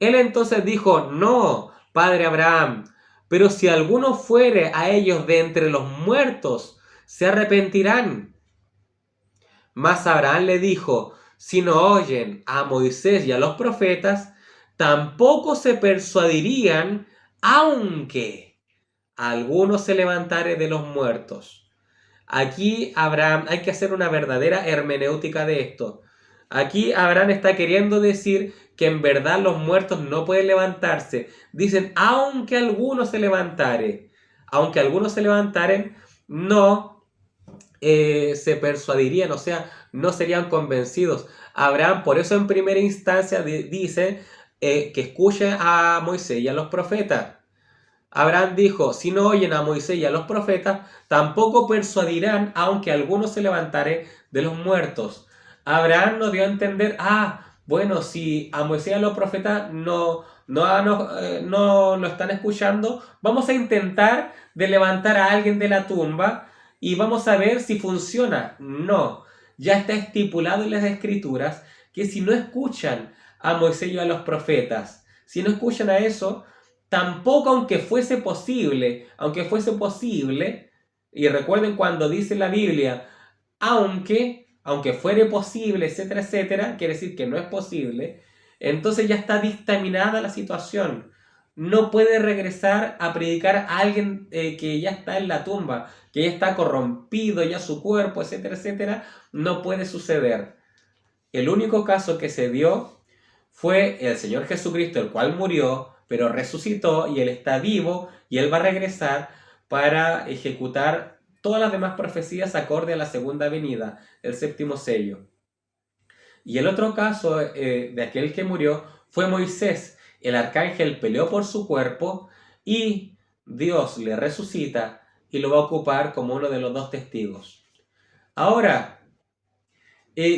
él entonces dijo, no, padre Abraham, pero si alguno fuere a ellos de entre los muertos, se arrepentirán. Mas Abraham le dijo, si no oyen a Moisés y a los profetas, tampoco se persuadirían, aunque alguno se levantare de los muertos. Aquí Abraham, hay que hacer una verdadera hermenéutica de esto. Aquí Abraham está queriendo decir que en verdad los muertos no pueden levantarse. Dicen, aunque alguno se levantare. Aunque algunos se levantaren, no se persuadirían, o sea, no serían convencidos. Abraham, por eso en primera instancia dice que escuche a Moisés y a los profetas. Abraham dijo, si no oyen a Moisés y a los profetas, tampoco persuadirán, aunque alguno se levantare de los muertos. Abraham nos dio a entender, bueno, si a Moisés y a los profetas no lo están escuchando, vamos a intentar de levantar a alguien de la tumba y vamos a ver si funciona. No, ya está estipulado en las escrituras que si no escuchan a Moisés y a los profetas, si no escuchan a eso, tampoco aunque fuese posible, y recuerden cuando dice la Biblia, aunque fuere posible, etcétera, etcétera, quiere decir que no es posible, entonces ya está dictaminada la situación. No puede regresar a predicar a alguien que ya está en la tumba, que ya está corrompido, ya su cuerpo, etcétera, etcétera, no puede suceder. El único caso que se dio fue el Señor Jesucristo, el cual murió, pero resucitó y Él está vivo y Él va a regresar para ejecutar todas las demás profecías acorde a la segunda venida, el séptimo sello. Y el otro caso de aquel que murió fue Moisés. El arcángel peleó por su cuerpo y Dios le resucita y lo va a ocupar como uno de los dos testigos. Ahora,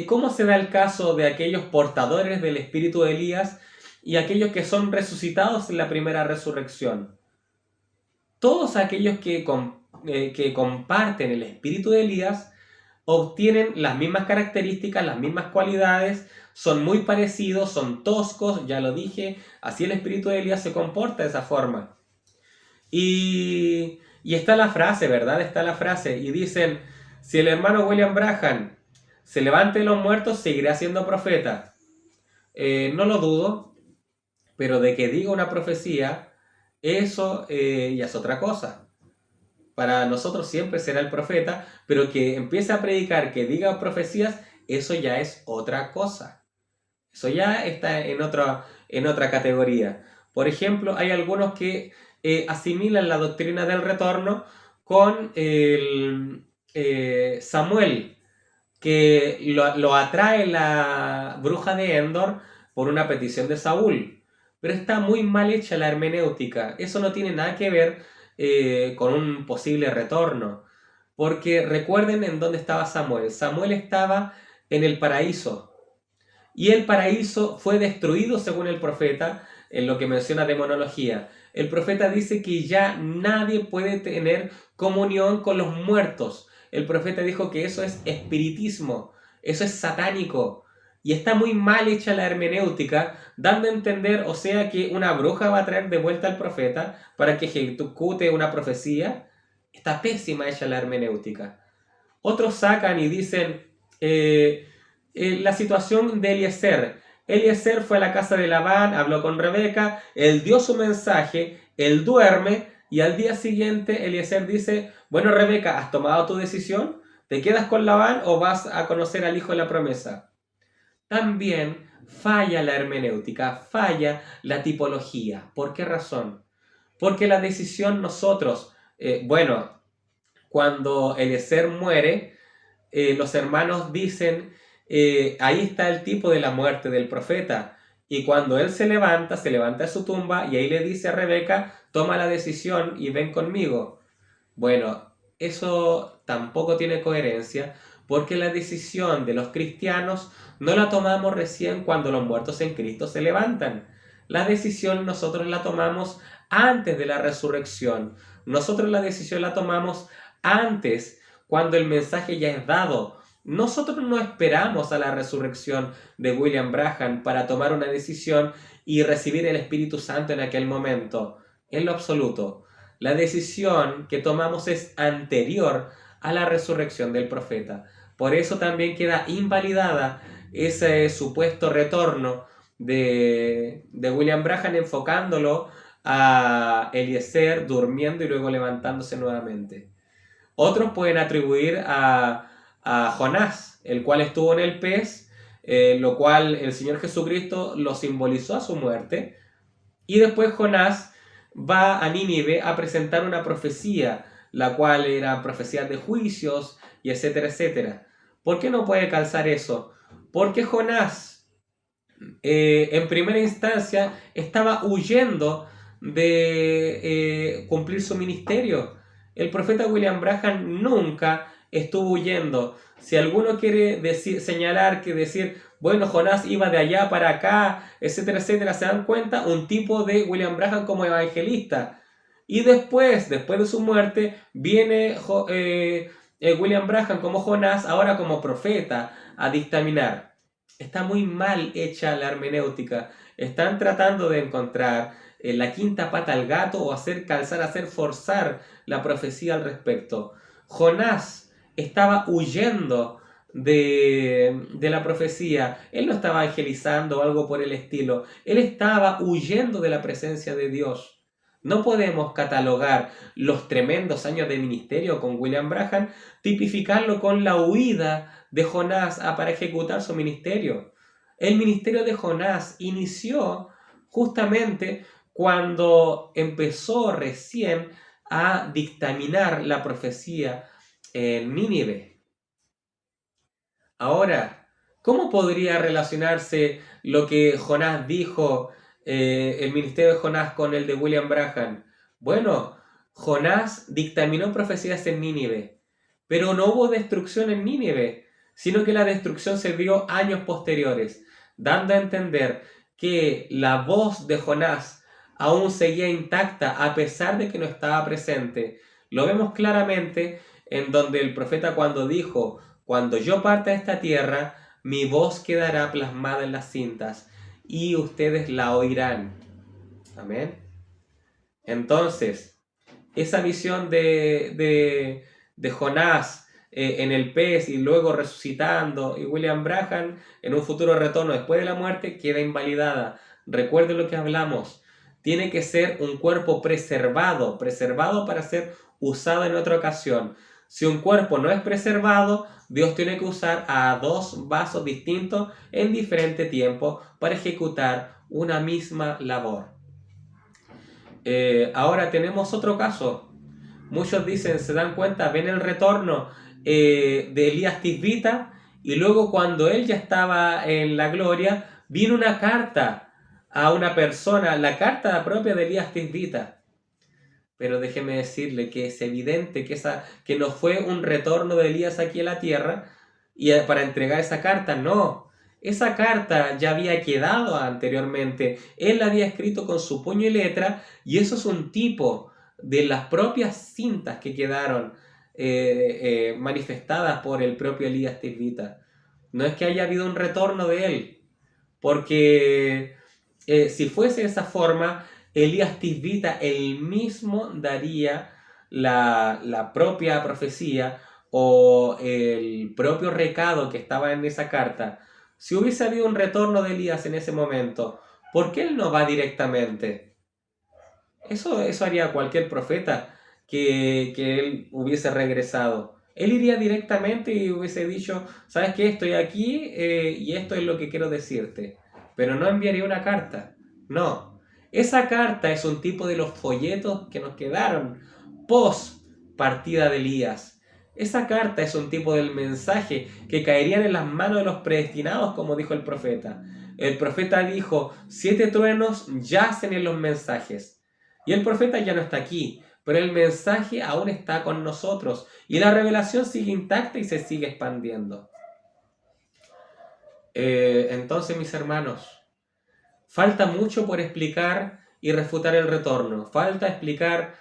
¿cómo se da el caso de aquellos portadores del espíritu de Elías y aquellos que son resucitados en la primera resurrección? Todos aquellos que comparten el espíritu de Elías obtienen las mismas características, las mismas cualidades, son muy parecidos, son toscos, ya lo dije, así el espíritu de Elías se comporta de esa forma. Y está la frase, ¿verdad? Está la frase, y dicen, si el hermano William Branham se levante de los muertos, seguirá siendo profeta. No lo dudo, pero de que diga una profecía, eso ya es otra cosa. Para nosotros siempre será el profeta, pero que empiece a predicar, que diga profecías, eso ya es otra cosa. Eso ya está en otra categoría. Por ejemplo, hay algunos que asimilan la doctrina del retorno con Samuel, que lo atrae la bruja de Endor por una petición de Saúl. Pero está muy mal hecha la hermenéutica. Eso no tiene nada que ver con un posible retorno. Porque recuerden en dónde estaba Samuel. Samuel estaba en el paraíso. Y el paraíso fue destruido según el profeta, en lo que menciona demonología. El profeta dice que ya nadie puede tener comunión con los muertos. El profeta dijo que eso es espiritismo, eso es satánico. Y está muy mal hecha la hermenéutica, dando a entender, o sea, que una bruja va a traer de vuelta al profeta para que ejecute una profecía. Está pésima hecha la hermenéutica. Otros sacan y dicen la situación de Eliezer. Eliezer fue a la casa de Labán, habló con Rebeca, él dio su mensaje, él duerme y al día siguiente Eliezer dice, bueno Rebeca, ¿has tomado tu decisión? ¿Te quedas con Labán o vas a conocer al hijo de la promesa? También falla la hermenéutica, falla la tipología. ¿Por qué razón? Porque la decisión nosotros, cuando Eliezer muere, los hermanos dicen, ahí está el tipo de la muerte del profeta. Y cuando él se levanta de su tumba y ahí le dice a Rebeca, toma la decisión y ven conmigo. Bueno, eso tampoco tiene coherencia porque la decisión de los cristianos no la tomamos recién cuando los muertos en Cristo se levantan. La decisión nosotros la tomamos antes de la resurrección. Nosotros la decisión la tomamos antes, cuando el mensaje ya es dado. nosotros no esperamos a la resurrección de William Branham para tomar una decisión y recibir el Espíritu Santo en aquel momento, en lo absoluto. La decisión que tomamos es anterior a la resurrección del profeta. Por eso también queda invalidada ese supuesto retorno de William Branham, enfocándolo a Eliezer durmiendo y luego levantándose nuevamente. Otros pueden atribuir a Jonás, el cual estuvo en el pez, lo cual el Señor Jesucristo lo simbolizó a su muerte, y después Jonás va a Nínive a presentar una profecía, la cual era profecía de juicios, y etcétera, etcétera. ¿Por qué no puede calzar eso? Porque Jonás, en primera instancia, estaba huyendo de cumplir su ministerio. El profeta William Branham nunca estuvo huyendo. Si alguno quiere señalar que decir, bueno, Jonás iba de allá para acá, etcétera, etcétera, se dan cuenta, un tipo de William Branham como evangelista. Y después de su muerte, viene William Branham como Jonás, ahora como profeta, a dictaminar. Está muy mal hecha la hermenéutica. Están tratando de encontrar la quinta pata al gato o hacer forzar la profecía al respecto. Jonás estaba huyendo de la profecía. Él no estaba evangelizando o algo por el estilo. Él estaba huyendo de la presencia de Dios. No podemos catalogar los tremendos años de ministerio con William Branham, tipificarlo con la huida de Jonás para ejecutar su ministerio. El ministerio de Jonás inició justamente cuando empezó recién a dictaminar la profecía en Nínive. Ahora, ¿cómo podría relacionarse lo que Jonás dijo, el ministerio de Jonás, con el de William Branham? Bueno, Jonás dictaminó profecías en Nínive, pero no hubo destrucción en Nínive, sino que la destrucción se dio años posteriores, dando a entender que la voz de Jonás aún seguía intacta a pesar de que no estaba presente. Lo vemos claramente en donde el profeta cuando dijo, cuando yo parta de esta tierra, mi voz quedará plasmada en las cintas y ustedes la oirán. Amén. Entonces, esa visión de Jonás en el pez y luego resucitando, y William Branham en un futuro retorno después de la muerte, queda invalidada. Recuerden lo que hablamos. Tiene que ser un cuerpo preservado para ser usado en otra ocasión. Si un cuerpo no es preservado, Dios tiene que usar a dos vasos distintos en diferente tiempo para ejecutar una misma labor. Ahora tenemos otro caso. Muchos dicen, se dan cuenta, ven el retorno de Elías Tisbita, y luego cuando él ya estaba en la gloria, vino una carta a una persona, la carta propia de Elías Tisbita. Pero déjeme decirle que es evidente que no fue un retorno de Elías aquí a la tierra y para entregar esa carta, no. Esa carta ya había quedado anteriormente. Él la había escrito con su puño y letra, y eso es un tipo de las propias cintas que quedaron manifestadas por el propio Elías Tisbita. No es que haya habido un retorno de él, porque si fuese de esa forma, Elías Tisbita él mismo daría la propia profecía o el propio recado que estaba en esa carta. Si hubiese habido un retorno de Elías en ese momento, ¿por qué él no va directamente? Eso haría cualquier profeta que él hubiese regresado. Él iría directamente y hubiese dicho, ¿sabes qué? Estoy aquí y esto es lo que quiero decirte. Pero no enviaría una carta. No. Esa carta es un tipo de los folletos que nos quedaron post partida de Elías. Esa carta es un tipo del mensaje que caerían en las manos de los predestinados, como dijo el profeta. El profeta dijo, 7 truenos yacen en los mensajes. Y el profeta ya no está aquí, pero el mensaje aún está con nosotros y la revelación sigue intacta y se sigue expandiendo. Entonces, mis hermanos, falta mucho por explicar y refutar el retorno. Falta explicar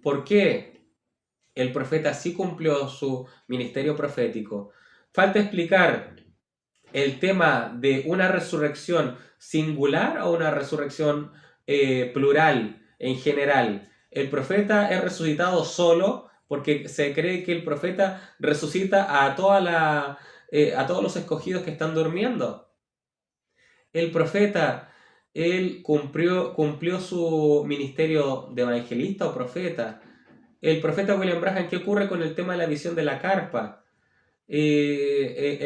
por qué el profeta sí cumplió su ministerio profético. Falta explicar el tema de una resurrección singular o una resurrección plural en general. El profeta es resucitado solo porque se cree que el profeta resucita a todos los escogidos que están durmiendo. El profeta, él cumplió su ministerio de evangelista o profeta. El profeta William Branham, ¿qué ocurre con el tema de la visión de la carpa? Está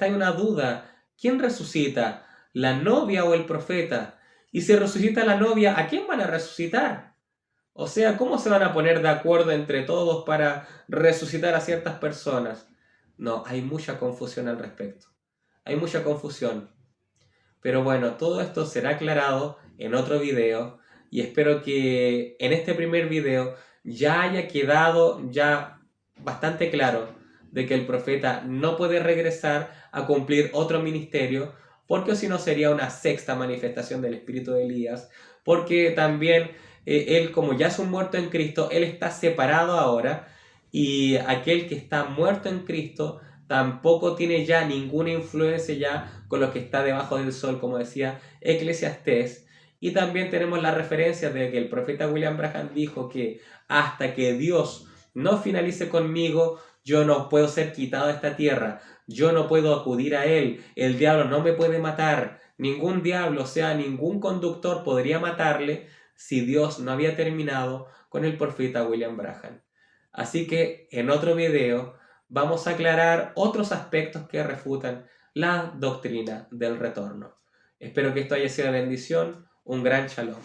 en una duda. ¿Quién resucita? ¿La novia o el profeta? Y si resucita la novia, ¿a quién van a resucitar? O sea, ¿cómo se van a poner de acuerdo entre todos para resucitar a ciertas personas? No, hay mucha confusión al respecto. Hay mucha confusión. Pero bueno, todo esto será aclarado en otro video y espero que en este primer video ya haya quedado ya bastante claro de que el profeta no puede regresar a cumplir otro ministerio, porque si no sería una sexta manifestación del espíritu de Elías, porque también él, como ya es un muerto en Cristo, él está separado ahora, y aquel que está muerto en Cristo tampoco tiene ya ninguna influencia ya con lo que está debajo del sol, como decía Eclesiastés. Y también tenemos la referencia de que el profeta William Branham dijo que hasta que Dios no finalice conmigo, yo no puedo ser quitado de esta tierra, yo no puedo acudir a él, el diablo no me puede matar, ningún diablo, o sea, ningún conductor podría matarle si Dios no había terminado con el profeta William Branham. Así que en otro video vamos a aclarar otros aspectos que refutan la doctrina del retorno. Espero que esto haya sido de bendición. Un gran shalom.